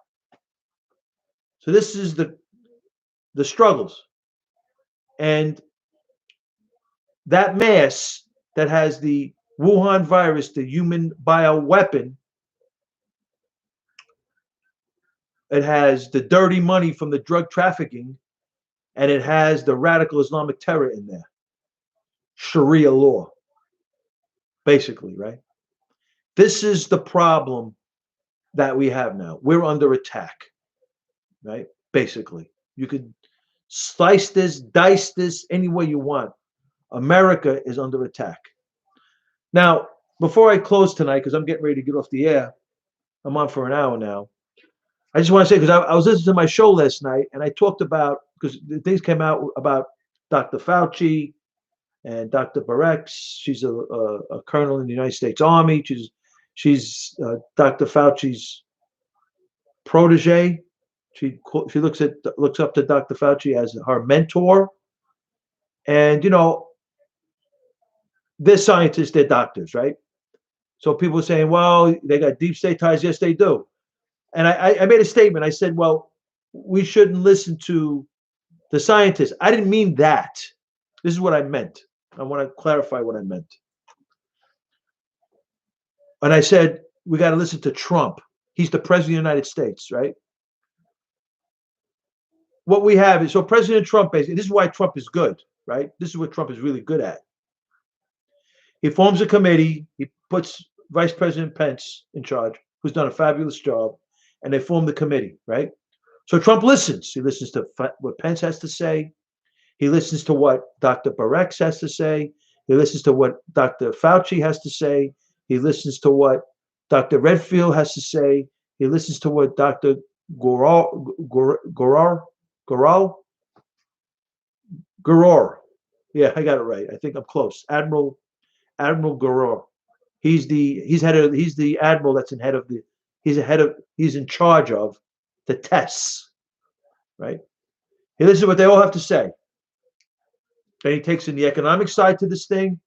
So this is the struggles. And that mass that has the Wuhan virus, the human bioweapon, it has the dirty money from the drug trafficking, and it has the radical Islamic terror in there. Sharia law, basically, right? This is the problem that we have now. We're under attack, right? Basically, you could slice this, dice this any way you want. America is under attack. Now, before I close tonight, because I'm getting ready to get off the air, I'm on for an hour now. I just want to say, because I was listening to my show last night, and I talked about, because things came out about Dr. Fauci and Dr. Barex. She's a colonel in the United States Army. She's Dr. Fauci's protege. She looks up to Dr. Fauci as her mentor. And they're scientists, they're doctors, right? So people are saying, well, they got deep state ties. Yes, they do. And I made a statement. I said, well, we shouldn't listen to the scientists. I didn't mean that. This is what I meant. I want to clarify what I meant. And I said, we got to listen to Trump. He's the president of the United States, right? What we have is, so President Trump, basically, this is why Trump is good, right? This is what Trump is really good at. He forms a committee. He puts Vice President Pence in charge, who's done a fabulous job, and they form the committee, right? So Trump listens. He listens to what Pence has to say. He listens to what Dr. Barex has to say. He listens to what Dr. Fauci has to say. He listens to what Dr. Redfield has to say. He listens to what Dr. Gorar. Yeah, I got it right. I think I'm close. Admiral Gorar. He's the admiral that's he's in charge of the tests, right? He listens to what they all have to say. Then he takes in the economic side to this thing.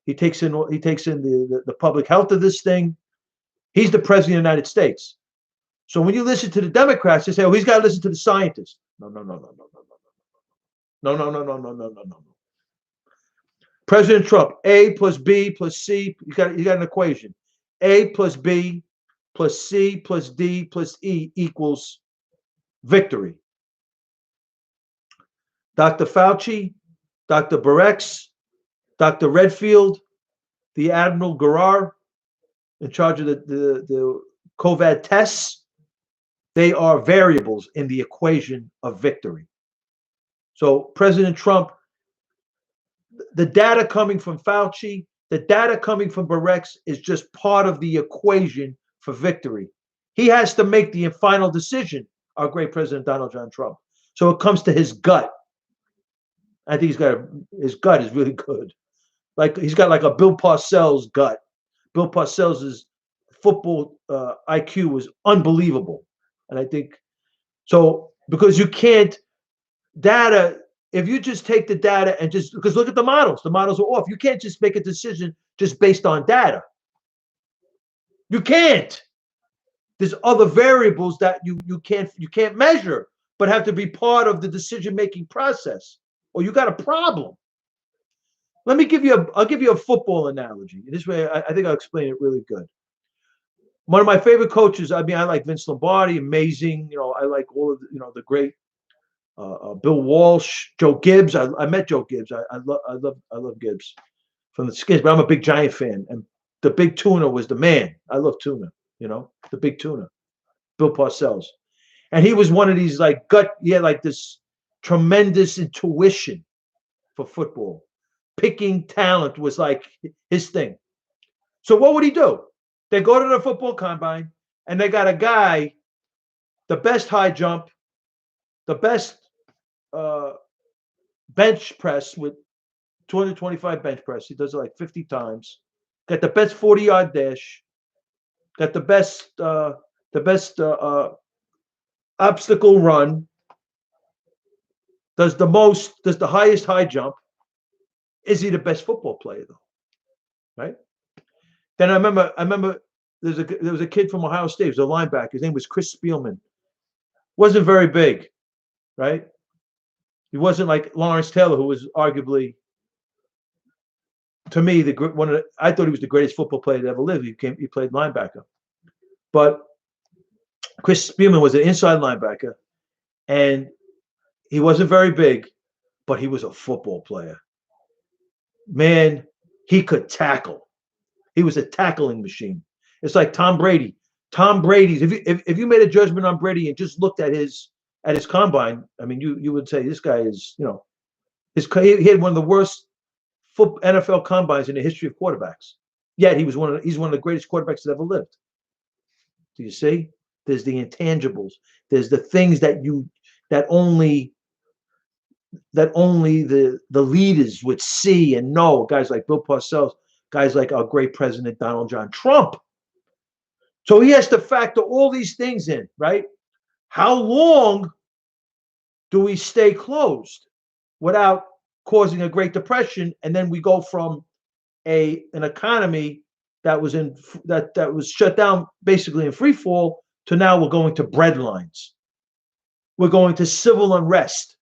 He takes in the public health of this thing. He's the president of the United States. So when you listen to the Democrats, they say, "Oh, he's got to listen to the scientists." No. President Trump, A plus B plus C. You got an equation. A plus B plus C plus D plus E equals victory. Dr. Fauci, Dr. Barex, Dr. Redfield, the Admiral Gorar, in charge of the COVID tests, they are variables in the equation of victory. So President Trump, the data coming from Fauci, the data coming from Barex is just part of the equation for victory. He has to make the final decision, our great President Donald John Trump. So it comes to his gut. I think his gut is really good. Like he's got like a Bill Parcells gut. Bill Parcells' football IQ was unbelievable. And I think so, because you can't data, if you just take the data and because look at the models are off. You can't just make a decision just based on data. You can't. There's other variables that you can't measure, but have to be part of the decision-making process, or you got a problem. I'll give you a football analogy. This way, I think I'll explain it really good. One of my favorite coaches, I mean, I like Vince Lombardi, amazing. I like all of the great Bill Walsh, Joe Gibbs. I met Joe Gibbs. I love Gibbs from the Skins, but I'm a big Giant fan. And the big tuna was the man. I love tuna, the big tuna, Bill Parcells. And he was one of these he had like this tremendous intuition for football. Picking talent was like his thing. So what would he do? They go to the football combine and they got a guy, the best high jump, the best bench press with 225 bench press. He does it like 50 times. Got the best 40-yard dash. Got the best obstacle run. Does the highest high jump. Is he the best football player though? Right? Then I remember there was a kid from Ohio State. He was a linebacker. His name was Chris Spielman. Wasn't very big, right? He wasn't like Lawrence Taylor, who was arguably, to me, I thought he was the greatest football player that ever lived. He played linebacker, but Chris Spielman was an inside linebacker, and he wasn't very big, but he was a football player. Man, he could tackle. He was a tackling machine. It's like Tom Brady. Tom Brady's. If you made a judgment on Brady and just looked at his combine, I mean, you would say this guy is, he had one of the worst NFL combines in the history of quarterbacks. Yet he's one of the greatest quarterbacks that ever lived. Do you see? There's the intangibles. There's the things that only the leaders would see and know. Guys like Bill Parcells, guys like our great president Donald John Trump. So he has to factor all these things in, right? How long do we stay closed without causing a Great Depression, and then we go from an economy that was shut down basically in free fall to now we're going to bread lines. We're going to civil unrest.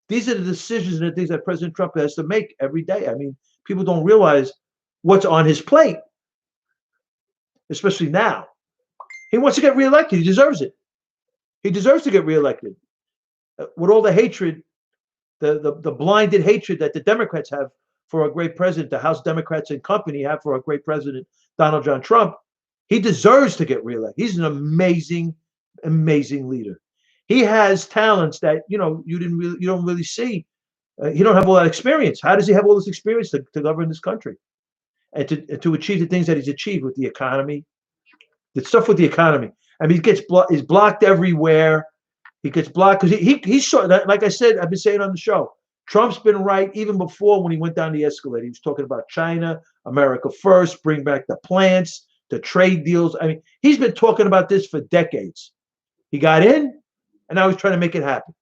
These are the decisions and the things that President Trump has to make every day. I mean, people don't realize what's on his plate, especially now. He wants to get reelected. He deserves it. He deserves to get reelected. With all the hatred, the blinded hatred that the Democrats have for a great president, the House Democrats and company have for a great president, Donald John Trump, he deserves to get reelected. He's an amazing, amazing leader. He has talents that you don't really see. He don't have all that experience. How does he have all this experience to govern this country and to achieve the things that he's achieved with the economy? The stuff with the economy. I mean, he's blocked everywhere. He gets blocked because he's short. Like I said, I've been saying on the show, Trump's been right even before when he went down the escalator. He was talking about China, America first, bring back the plants, the trade deals. I mean, he's been talking about this for decades. He got in, and now he's trying to make it happen.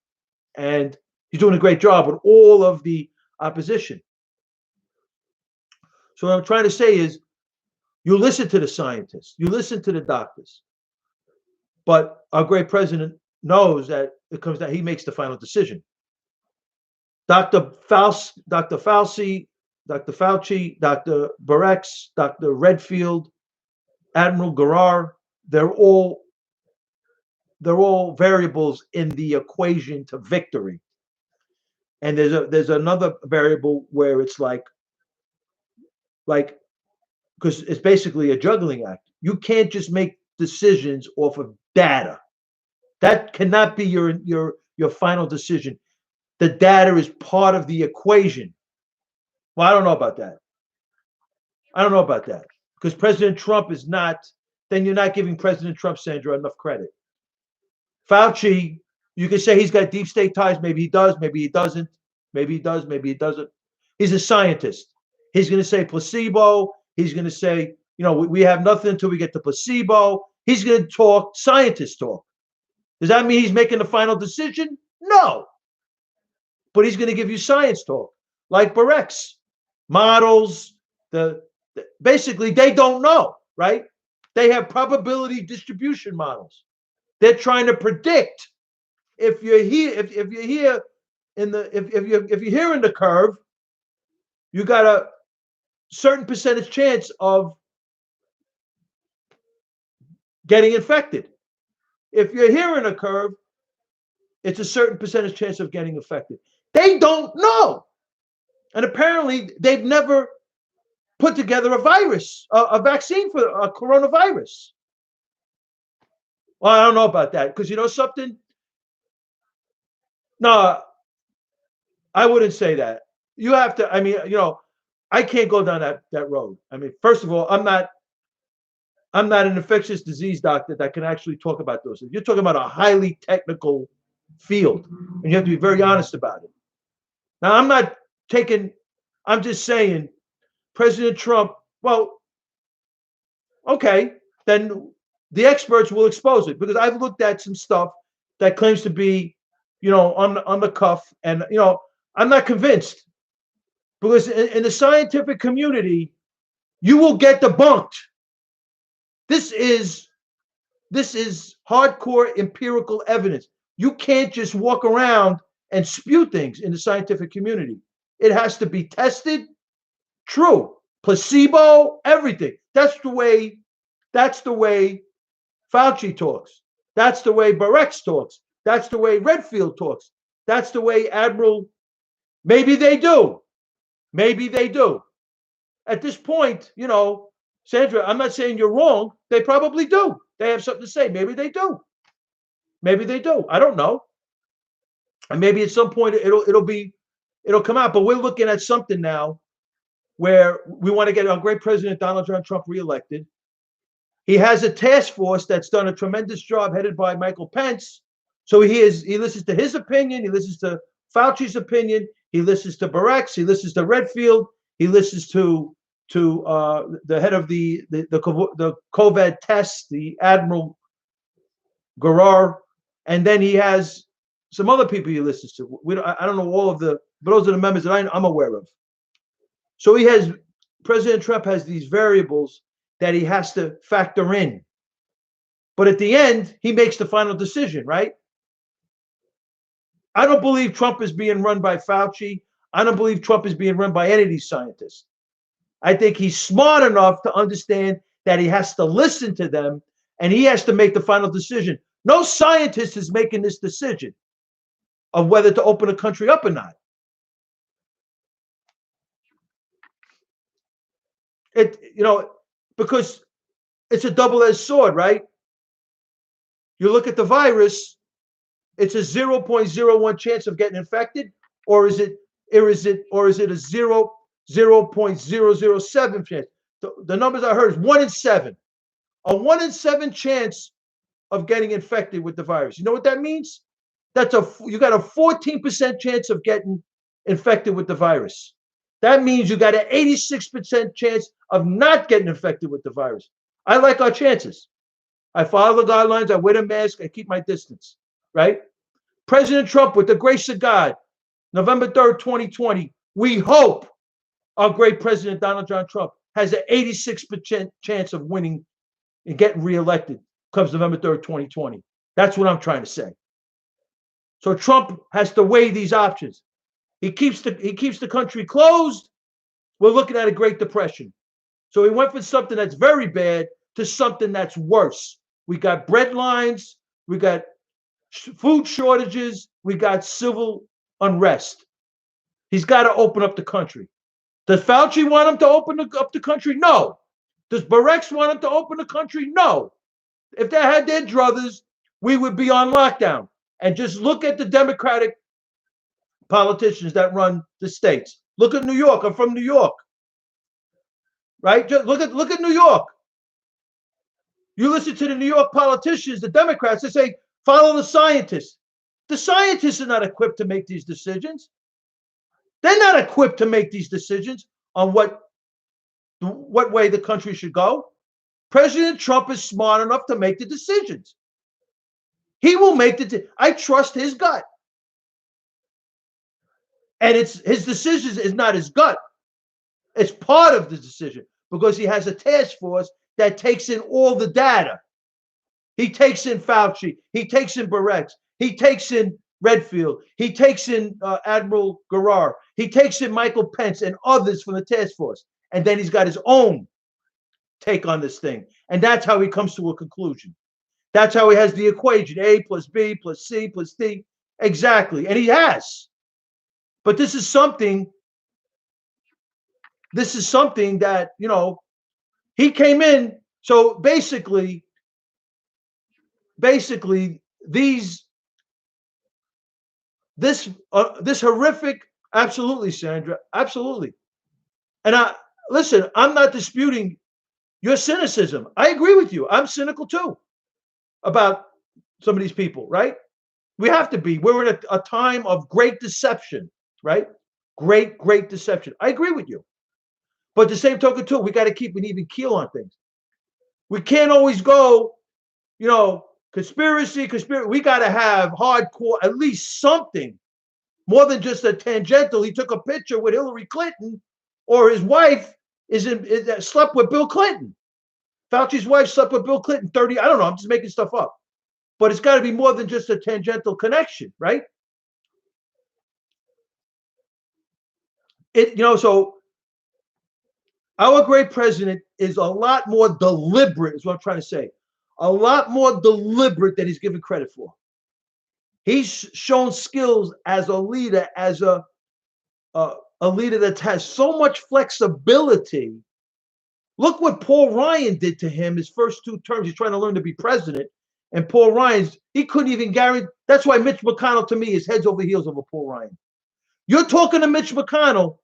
And he's doing a great job with all of the opposition. So what I'm trying to say is, you listen to the scientists, you listen to the doctors, but our great president knows that it comes down, he makes the final decision. Dr. Fauci, Dr. Barex, Dr. Redfield, Admiral Garrar, they're all variables in the equation to victory. And there's another variable where it's like because it's basically a juggling act. You can't just make decisions off of data. That cannot be your final decision. The data is part of the equation. Well, I don't know about that. Because President Trump is not, then you're not giving President Trump, Sandra, enough credit. Fauci, you can say he's got deep state ties. Maybe he does, maybe he doesn't. Maybe he does, maybe he doesn't. He's a scientist. He's going to say placebo. He's going to say, we have nothing until we get to placebo. He's going to talk scientist talk. Does that mean he's making the final decision? No. But he's going to give you science talk, like Barex. Models, basically, they don't know, right? They have probability distribution models. They're trying to predict if you're here, if you're here in the if you're here in the curve, you got a certain percentage chance of getting infected. If you're here in a curve, it's a certain percentage chance of getting infected. They don't know. And apparently they've never put together a vaccine for a coronavirus. Well, I don't know about that, because you know something? No, I wouldn't say that. You have to, I mean, I can't go down that road. I mean, first of all, I'm not an infectious disease doctor that can actually talk about those things. You're talking about a highly technical field, and you have to be very honest about it. Now, I'm just saying, President Trump, well, okay, then the experts will expose it, because I've looked at some stuff that claims to be, on the cuff, and I'm not convinced, because in the scientific community, you will get debunked. This is hardcore empirical evidence. You can't just walk around and spew things in the scientific community. It has to be tested, true, placebo, everything. That's the way Fauci talks. That's the way Barrex talks. That's the way Redfield talks. That's the way Admiral. Maybe they do. Maybe they do. At this point, Sandra, I'm not saying you're wrong. They probably do. They have something to say. Maybe they do. Maybe they do. I don't know. And maybe at some point it'll come out. But we're looking at something now where we want to get our great president Donald John Trump reelected. He has a task force that's done a tremendous job, headed by Michael Pence. So he listens to his opinion. He listens to Fauci's opinion. He listens to Barrex. He listens to Redfield. He listens to the head of the COVID test, the Admiral Garrar, and then he has some other people he listens to. I don't know all of but those are the members that I'm aware of. So President Trump has these variables that he has to factor in. But at the end, he makes the final decision, right? I don't believe Trump is being run by Fauci. I don't believe Trump is being run by any of these scientists. I think he's smart enough to understand that he has to listen to them, and he has to make the final decision. No scientist is making this decision of whether to open a country up or not. Because it's a double-edged sword, right? You look at the virus, it's a 0.01 chance of getting infected, or is it a 0.007 chance? The numbers I heard is 1 in 7. A 1 in 7 chance of getting infected with the virus. You know what that means? You got a 14% chance of getting infected with the virus. That means you got an 86% chance of not getting infected with the virus. I like our chances. I follow the guidelines. I wear a mask. I keep my distance, right? President Trump, with the grace of God, November 3rd, 2020, we hope our great president, Donald John Trump, has an 86% chance of winning and getting reelected comes November 3rd, 2020. That's what I'm trying to say. So Trump has to weigh these options. He keeps the country closed. We're looking at a Great Depression. So he went from something that's very bad to something that's worse. We got bread lines. We got food shortages. We got civil unrest. He's got to open up the country. Does Fauci want him to open up the country? No. Does Barrex want him to open the country? No. If they had their druthers, we would be on lockdown. And just look at the Democratic politicians that run the states. Look at New York. I'm from New York. Right? Just look at New York. You listen to the New York politicians, the Democrats, they say, follow the scientists. The scientists are not equipped to make these decisions. They're not equipped to make these decisions on what way the country should go. President Trump is smart enough to make the decisions. He will make I trust his gut. And his decisions is not his gut. It's part of the decision, because he has a task force that takes in all the data. He takes in Fauci. He takes in Barrett. He takes in Redfield. He takes in Admiral Garrar. He takes in Michael Pence and others from the task force. And then he's got his own take on this thing. And that's how he comes to a conclusion. That's how he has the equation, A plus B plus C plus D. Exactly. And he has. But this is something that, he came in. So basically this horrific, absolutely, Sandra, absolutely. And I'm not disputing your cynicism. I agree with you. I'm cynical too about some of these people, right? We have to be. We're in a time of great deception, right? Great deception. I agree with you. But the same token too, we got to keep an even keel on things. We can't always go, conspiracy. We got to have hardcore, at least something more than just a tangential. He took a picture with Hillary Clinton, or his wife slept with Bill Clinton. Fauci's wife slept with Bill Clinton 30. I don't know. I'm just making stuff up. But it's got to be more than just a tangential connection, right? So our great president is a lot more deliberate, is what I'm trying to say. A lot more deliberate than he's given credit for. He's shown skills as a leader, as a leader that has so much flexibility. Look what Paul Ryan did to him his first 2 terms. He's trying to learn to be president. And Paul Ryan's, he couldn't even guarantee. That's why Mitch McConnell, to me, is heads over heels over Paul Ryan. You're talking to Mitch McConnell.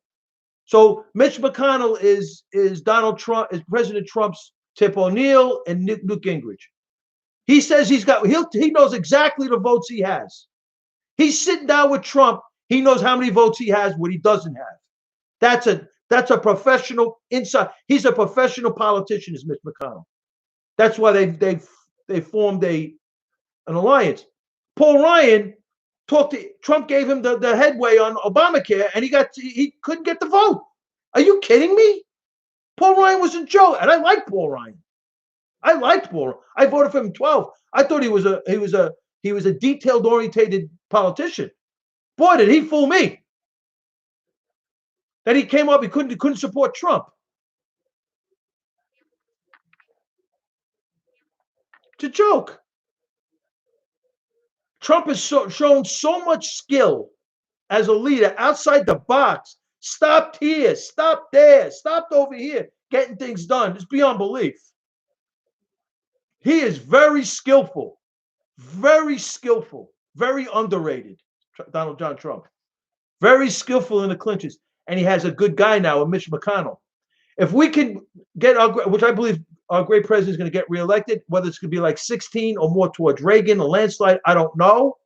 So Mitch McConnell is Donald Trump, is President Trump's Tip O'Neill and Newt Gingrich. He says he knows exactly the votes he has. He's sitting down with Trump. He knows how many votes he has, what he doesn't have. That's a professional inside. He's a professional politician, is Mitch McConnell. That's why they formed an alliance. Paul Ryan Trump gave him the headway on Obamacare, and he couldn't get the vote. Are you kidding me? Paul Ryan was a joke, and I like Paul Ryan. I liked Paul. I voted for him in 12. I thought he was a detailed oriented politician. Boy, did he fool me. That he came up, he couldn't support Trump. It's a joke. Trump has shown so much skill as a leader outside the box. Stopped here, stopped there, stopped over here, getting things done. It's beyond belief. He is very skillful, very underrated. Donald John Trump. Very skillful in the clinches. And he has a good guy now, Mitch McConnell. If we can get which I believe our great president is going to get reelected, whether it's going to be like 16 or more towards Reagan, a landslide, I don't know.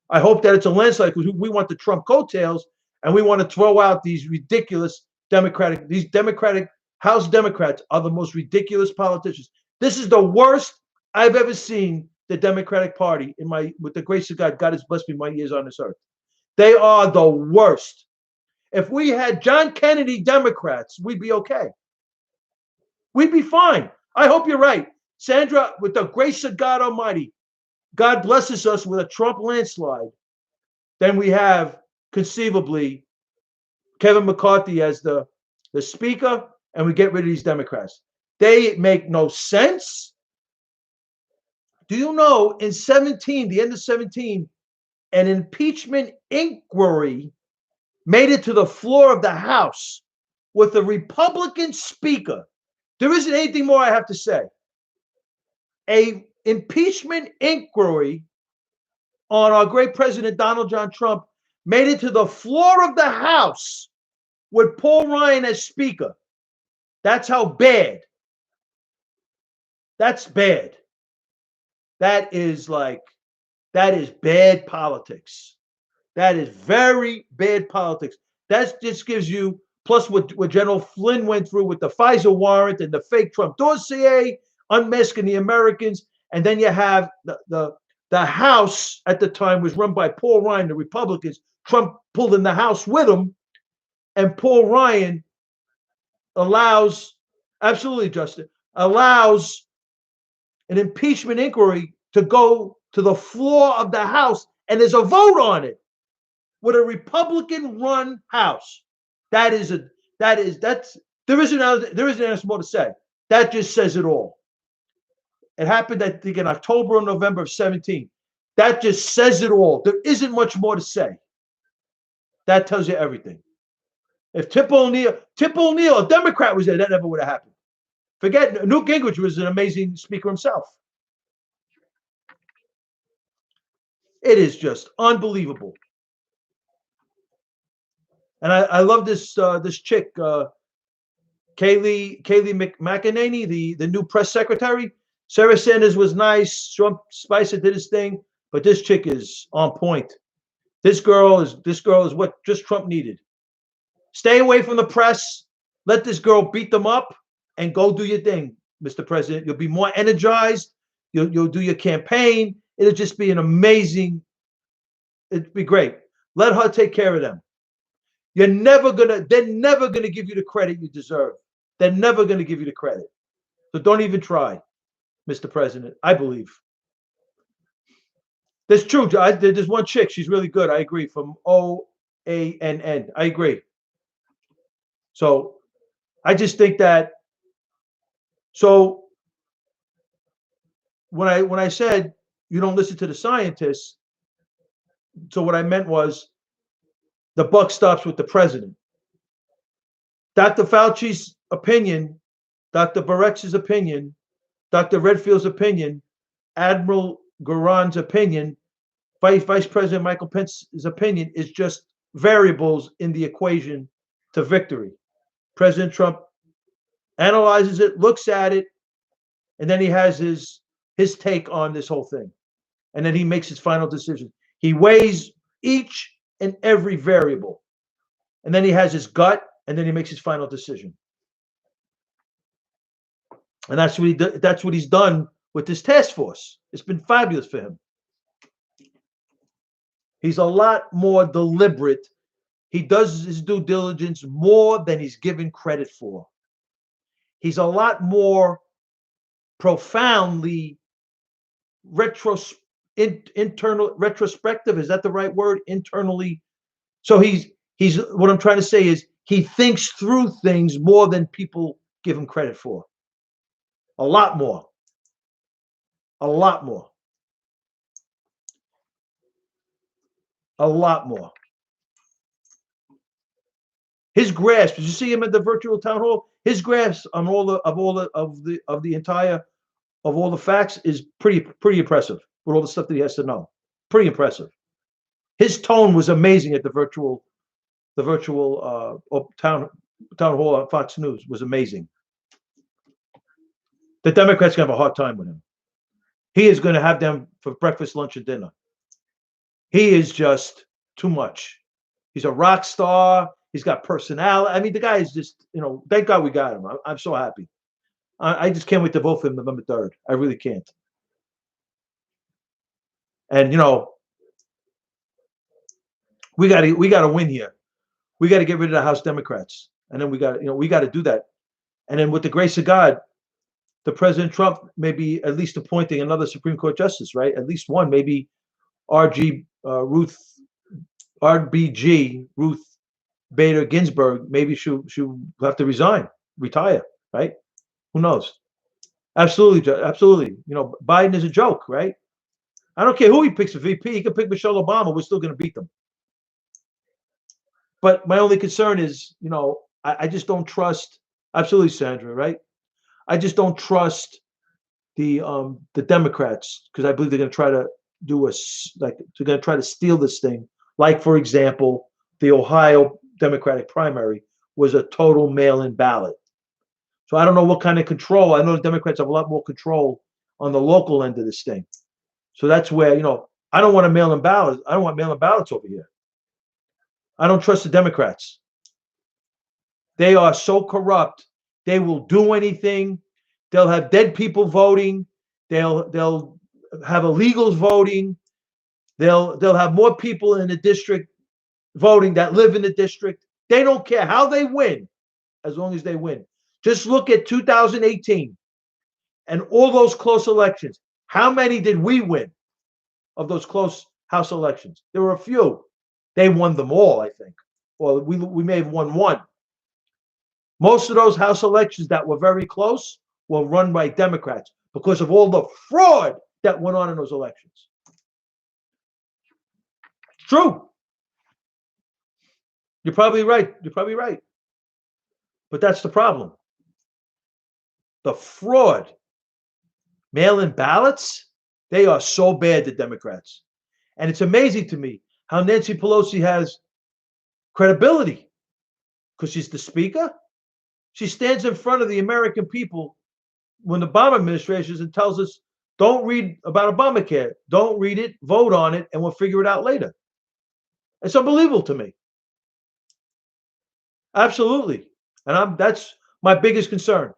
I hope that it's a landslide because we want the Trump coattails and we want to throw out these ridiculous Democratic House Democrats are the most ridiculous politicians. This is the worst I've ever seen the Democratic Party with the grace of God. God has blessed me my years on this earth. They are the worst. If we had John Kennedy Democrats, we'd be okay. We'd be fine. I hope you're right. Sandra, with the grace of God Almighty, God blesses us with a Trump landslide. Then we have conceivably Kevin McCarthy as the speaker, and we get rid of these Democrats. They make no sense. Do you know in the end of 17, an impeachment inquiry made it to the floor of the House with a Republican speaker. There isn't anything more I have to say. A impeachment inquiry on our great president, Donald John Trump, made it to the floor of the House with Paul Ryan as speaker. That's how bad. That's bad. That is bad politics. That is very bad politics. That just gives you, plus what General Flynn went through with the Pfizer warrant and the fake Trump dossier, unmasking the Americans, and then you have the House at the time was run by Paul Ryan, the Republicans. Trump pulled in the House with him, and Paul Ryan allows, absolutely, Justin, allows an impeachment inquiry to go to the floor of the House and there's a vote on it with a Republican-run House. That's there isn't anything more to say. That just says it all. It happened, I think, in October or November of 17. That just says it all. There isn't much more to say. That tells you everything. If Tip O'Neill, a Democrat, was there, that never would have happened. Forget Newt Gingrich was an amazing speaker himself. It is just unbelievable. And I love this this chick, Kayleigh McEnany, the new press secretary. Sarah Sanders was nice. Trump Spicer did his thing, but this chick is on point. This girl is what just Trump needed. Stay away from the press. Let this girl beat them up and go do your thing, Mr. President. You'll be more energized. You'll do your campaign. It'll just be an amazing. It'd be great. Let her take care of them. They're never gonna give you the credit you deserve. They're never gonna give you the credit. So don't even try, Mr. President. I believe. That's true. There's one chick. She's really good. I agree. From OANN. I agree. So I just think that. So when I said you don't listen to the scientists, so what I meant was the buck stops with the president. Dr. Fauci's opinion, Dr. Barex's opinion, Dr. Redfield's opinion, Admiral Guran's opinion, Vice President Michael Pence's opinion is just variables in the equation to victory. President Trump analyzes it, looks at it, and then he has his take on this whole thing. And then he makes his final decision. He weighs each and every variable. And then he has his gut, and then he makes his final decision. And that's what he's done with this task force. It's been fabulous for him. He's a lot more deliberate. He does his due diligence more than he's given credit for. He's a lot more profoundly internal retrospective. Is that the right word? Internally. So he's what I'm trying to say is he thinks through things more than people give him credit for. A lot more. A lot more. A lot more. His grasp, did you see him at the virtual town hall? His grasp on all the facts is pretty impressive with all the stuff that he has to know. Pretty impressive. His tone was amazing at the virtual town hall on Fox News was amazing. The Democrats are going to have a hard time with him. He is going to have them for breakfast, lunch, and dinner. He is just too much. He's a rock star. He's got personality. I mean, the guy is just, thank God we got him. I'm so happy. I just can't wait to vote for him November 3rd. I really can't. And, we got to win here. We got to get rid of the House Democrats. And then we got to do that. And then with the grace of God, the President Trump may be at least appointing another Supreme Court justice, right? At least one, maybe RBG, Ruth Bader Ginsburg. Maybe she'll have to retire, right? Who knows? Absolutely, absolutely. Biden is a joke, right? I don't care who he picks for VP. He could pick Michelle Obama. We're still going to beat them. But my only concern is, I just don't trust. Absolutely, Sandra, right? I just don't trust the Democrats because I believe they're going to try to they're going to try to steal this thing. Like, for example, the Ohio Democratic primary was a total mail-in ballot. So I don't know what kind of control. I know the Democrats have a lot more control on the local end of this thing. So that's where, I don't want to mail-in ballots. I don't want mail-in ballots over here. I don't trust the Democrats. They are so corrupt. They will do anything. They'll have dead people voting. They'll have illegals voting. They'll have more people in the district voting that live in the district. They don't care how they win, as long as they win. Just look at 2018. And all those close elections, how many did we win of those close House elections? There were a few. They won them all, I think. Or we may have won one. Most of those House elections that were very close were run by Democrats because of all the fraud that went on in those elections. It's true. You're probably right. You're probably right. But that's the problem. The fraud. Mail-in ballots, they are so bad, the Democrats. And it's amazing to me how Nancy Pelosi has credibility because she's the speaker. She stands in front of the American people when the Obama administration is and tells us, don't read about Obamacare. Don't read it, vote on it, and we'll figure it out later. It's unbelievable to me. Absolutely. And that's my biggest concern.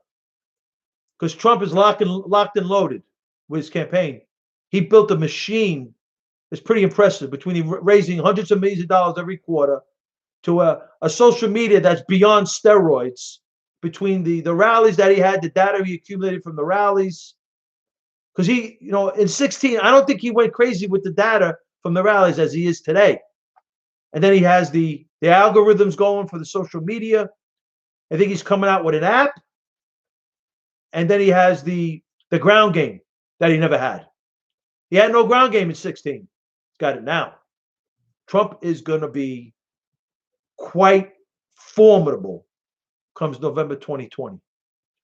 Because Trump is locked and loaded with his campaign. He built a machine that's pretty impressive between raising hundreds of millions of dollars every quarter to a social media that's beyond steroids, between the rallies that he had, the data he accumulated from the rallies. Because he, in 16, I don't think he went crazy with the data from the rallies as he is today. And then he has the algorithms going for the social media. I think he's coming out with an app. And then he has the ground game that he never had. He had no ground game in 16. He's got it now. Trump is going to be quite formidable comes November 2020,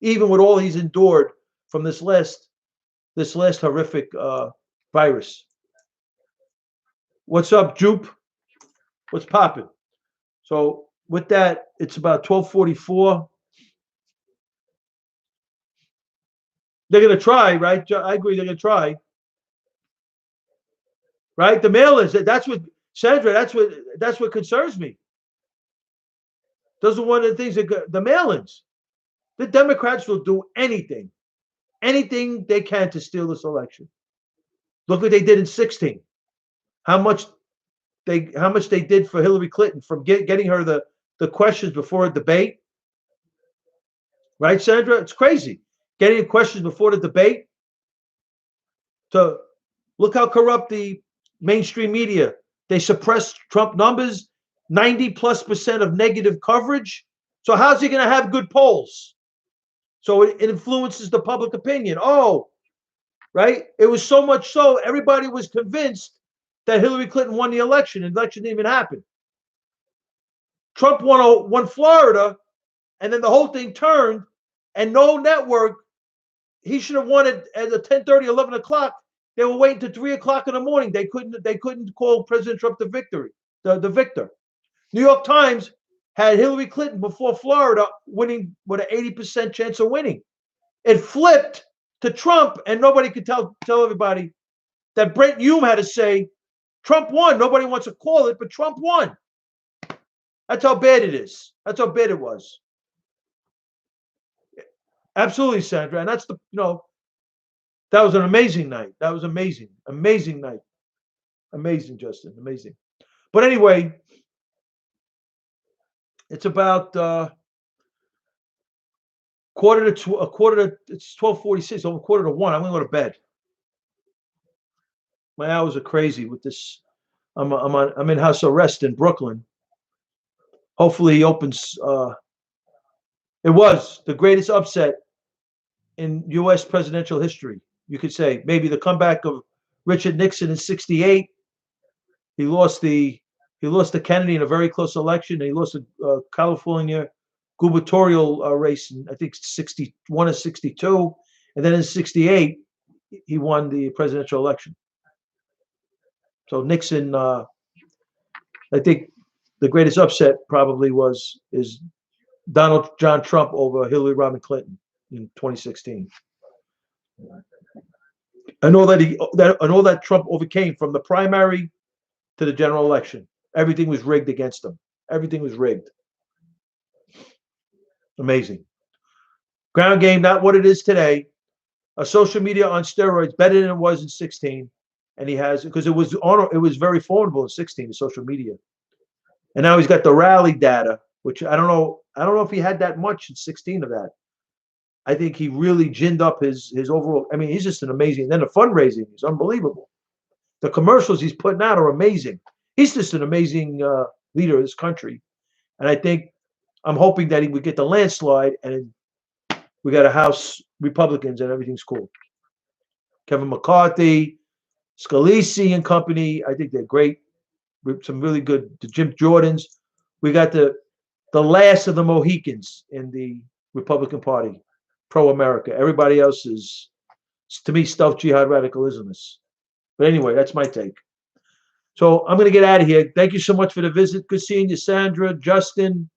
even with all he's endured from this last horrific virus. What's up, Jupe? What's popping? So with that, it's about 12:44. They're going to try, right? I agree. They're going to try, right? The mail-ins. That's what Sandra. That's what concerns me. Those are one of the things that the mail-ins. The Democrats will do anything they can to steal this election. Look what they did in 16. How much they did for Hillary Clinton from getting her the questions before a debate. Right, Sandra? It's crazy. Getting questions before the debate. So look how corrupt the mainstream media. They suppressed Trump numbers, 90+% of negative coverage. So how's he going to have good polls? So it influences the public opinion. Oh, right? It was so much so everybody was convinced that Hillary Clinton won the election. The election didn't even happen. Trump won Florida, and then the whole thing turned, and no network. He should have won it at 10:30, 11 o'clock. They were waiting to 3 o'clock in the morning. They couldn't call President Trump the victor. New York Times had Hillary Clinton before Florida winning with an 80% chance of winning. It flipped to Trump, and nobody could tell everybody that Brent Hume had to say Trump won. Nobody wants to call it, but Trump won. That's how bad it is. That's how bad it was. Absolutely, Sandra. And that's that was an amazing night. That was amazing. Amazing night. Amazing, Justin. Amazing. But anyway, it's about it's 12:46, over 1:45. I'm going to go to bed. My hours are crazy with this. I'm in house arrest in Brooklyn. Hopefully he opens. It was the greatest upset in U.S. presidential history. You could say maybe the comeback of Richard Nixon in '68. He lost to Kennedy in a very close election. He lost the California gubernatorial race in, I think, 61 or 62. And then in 68, he won the presidential election. So Nixon, I think the greatest upset probably is Donald John Trump over Hillary Rodham Clinton in 2016. And all that Trump overcame from the primary to the general election. Everything was rigged against him. Everything was rigged. Amazing. Ground game, not what it is today. A social media on steroids, better than it was in 16. And he has, because it was very formidable in 16, the social media. And now he's got the rally data, which I don't know if he had that much in 16 of that. I think he really ginned up his overall. I mean, he's just an amazing. And then the fundraising is unbelievable. The commercials he's putting out are amazing. He's just an amazing leader of this country. And I think I'm hoping that he would get the landslide, and we got a House Republicans, and everything's cool. Kevin McCarthy, Scalise and company. I think they're great. Some really good. The Jim Jordans. We got the last of the Mohicans in the Republican Party, pro-America. Everybody else is, to me, stuffed jihad radicalismus. But anyway, that's my take. So I'm going to get out of here. Thank you so much for the visit. Good seeing you, Sandra, Justin,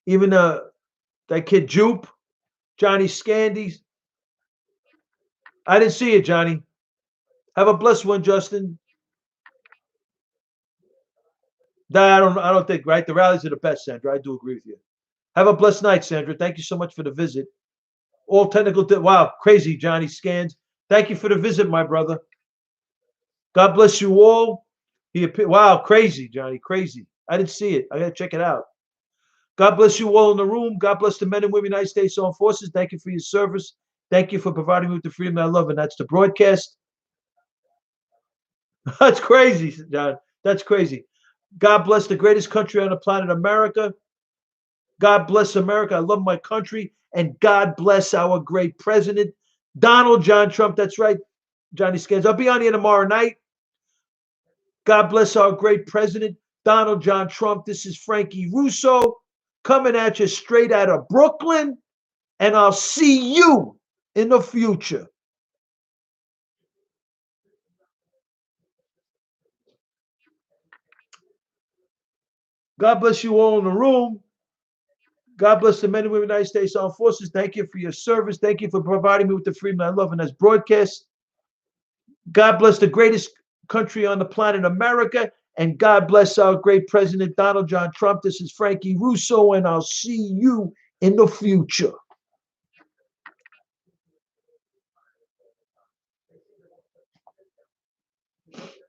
even that kid Jupe, Johnny Scandy. I didn't see it, Johnny. Have a blessed one, Justin. I don't think, right? The rallies are the best, Sandra. I do agree with you. Have a blessed night, Sandra. Thank you so much for the visit. All technical. Wow, crazy, Johnny Scans. Thank you for the visit, my brother. God bless you all. Wow, crazy, Johnny, crazy. I didn't see it. I got to check it out. God bless you all in the room. God bless the men and women of the United States Armed Forces. Thank you for your service. Thank you for providing me with the freedom that I love, and that's the broadcast. That's crazy, John. That's crazy. God bless the greatest country on the planet, America. God bless America. I love my country. And God bless our great president, Donald John Trump. That's right, Johnny Scans. I'll be on here tomorrow night. God bless our great president, Donald John Trump. This is Frankie Russo coming at you straight out of Brooklyn. And I'll see you in the future. God bless you all in the room. God bless the men and women of the United States Armed Forces. Thank you for your service. Thank you for providing me with the freedom I love and that's broadcast. God bless the greatest country on the planet, America. And God bless our great president, Donald John Trump. This is Frankie Russo, and I'll see you in the future.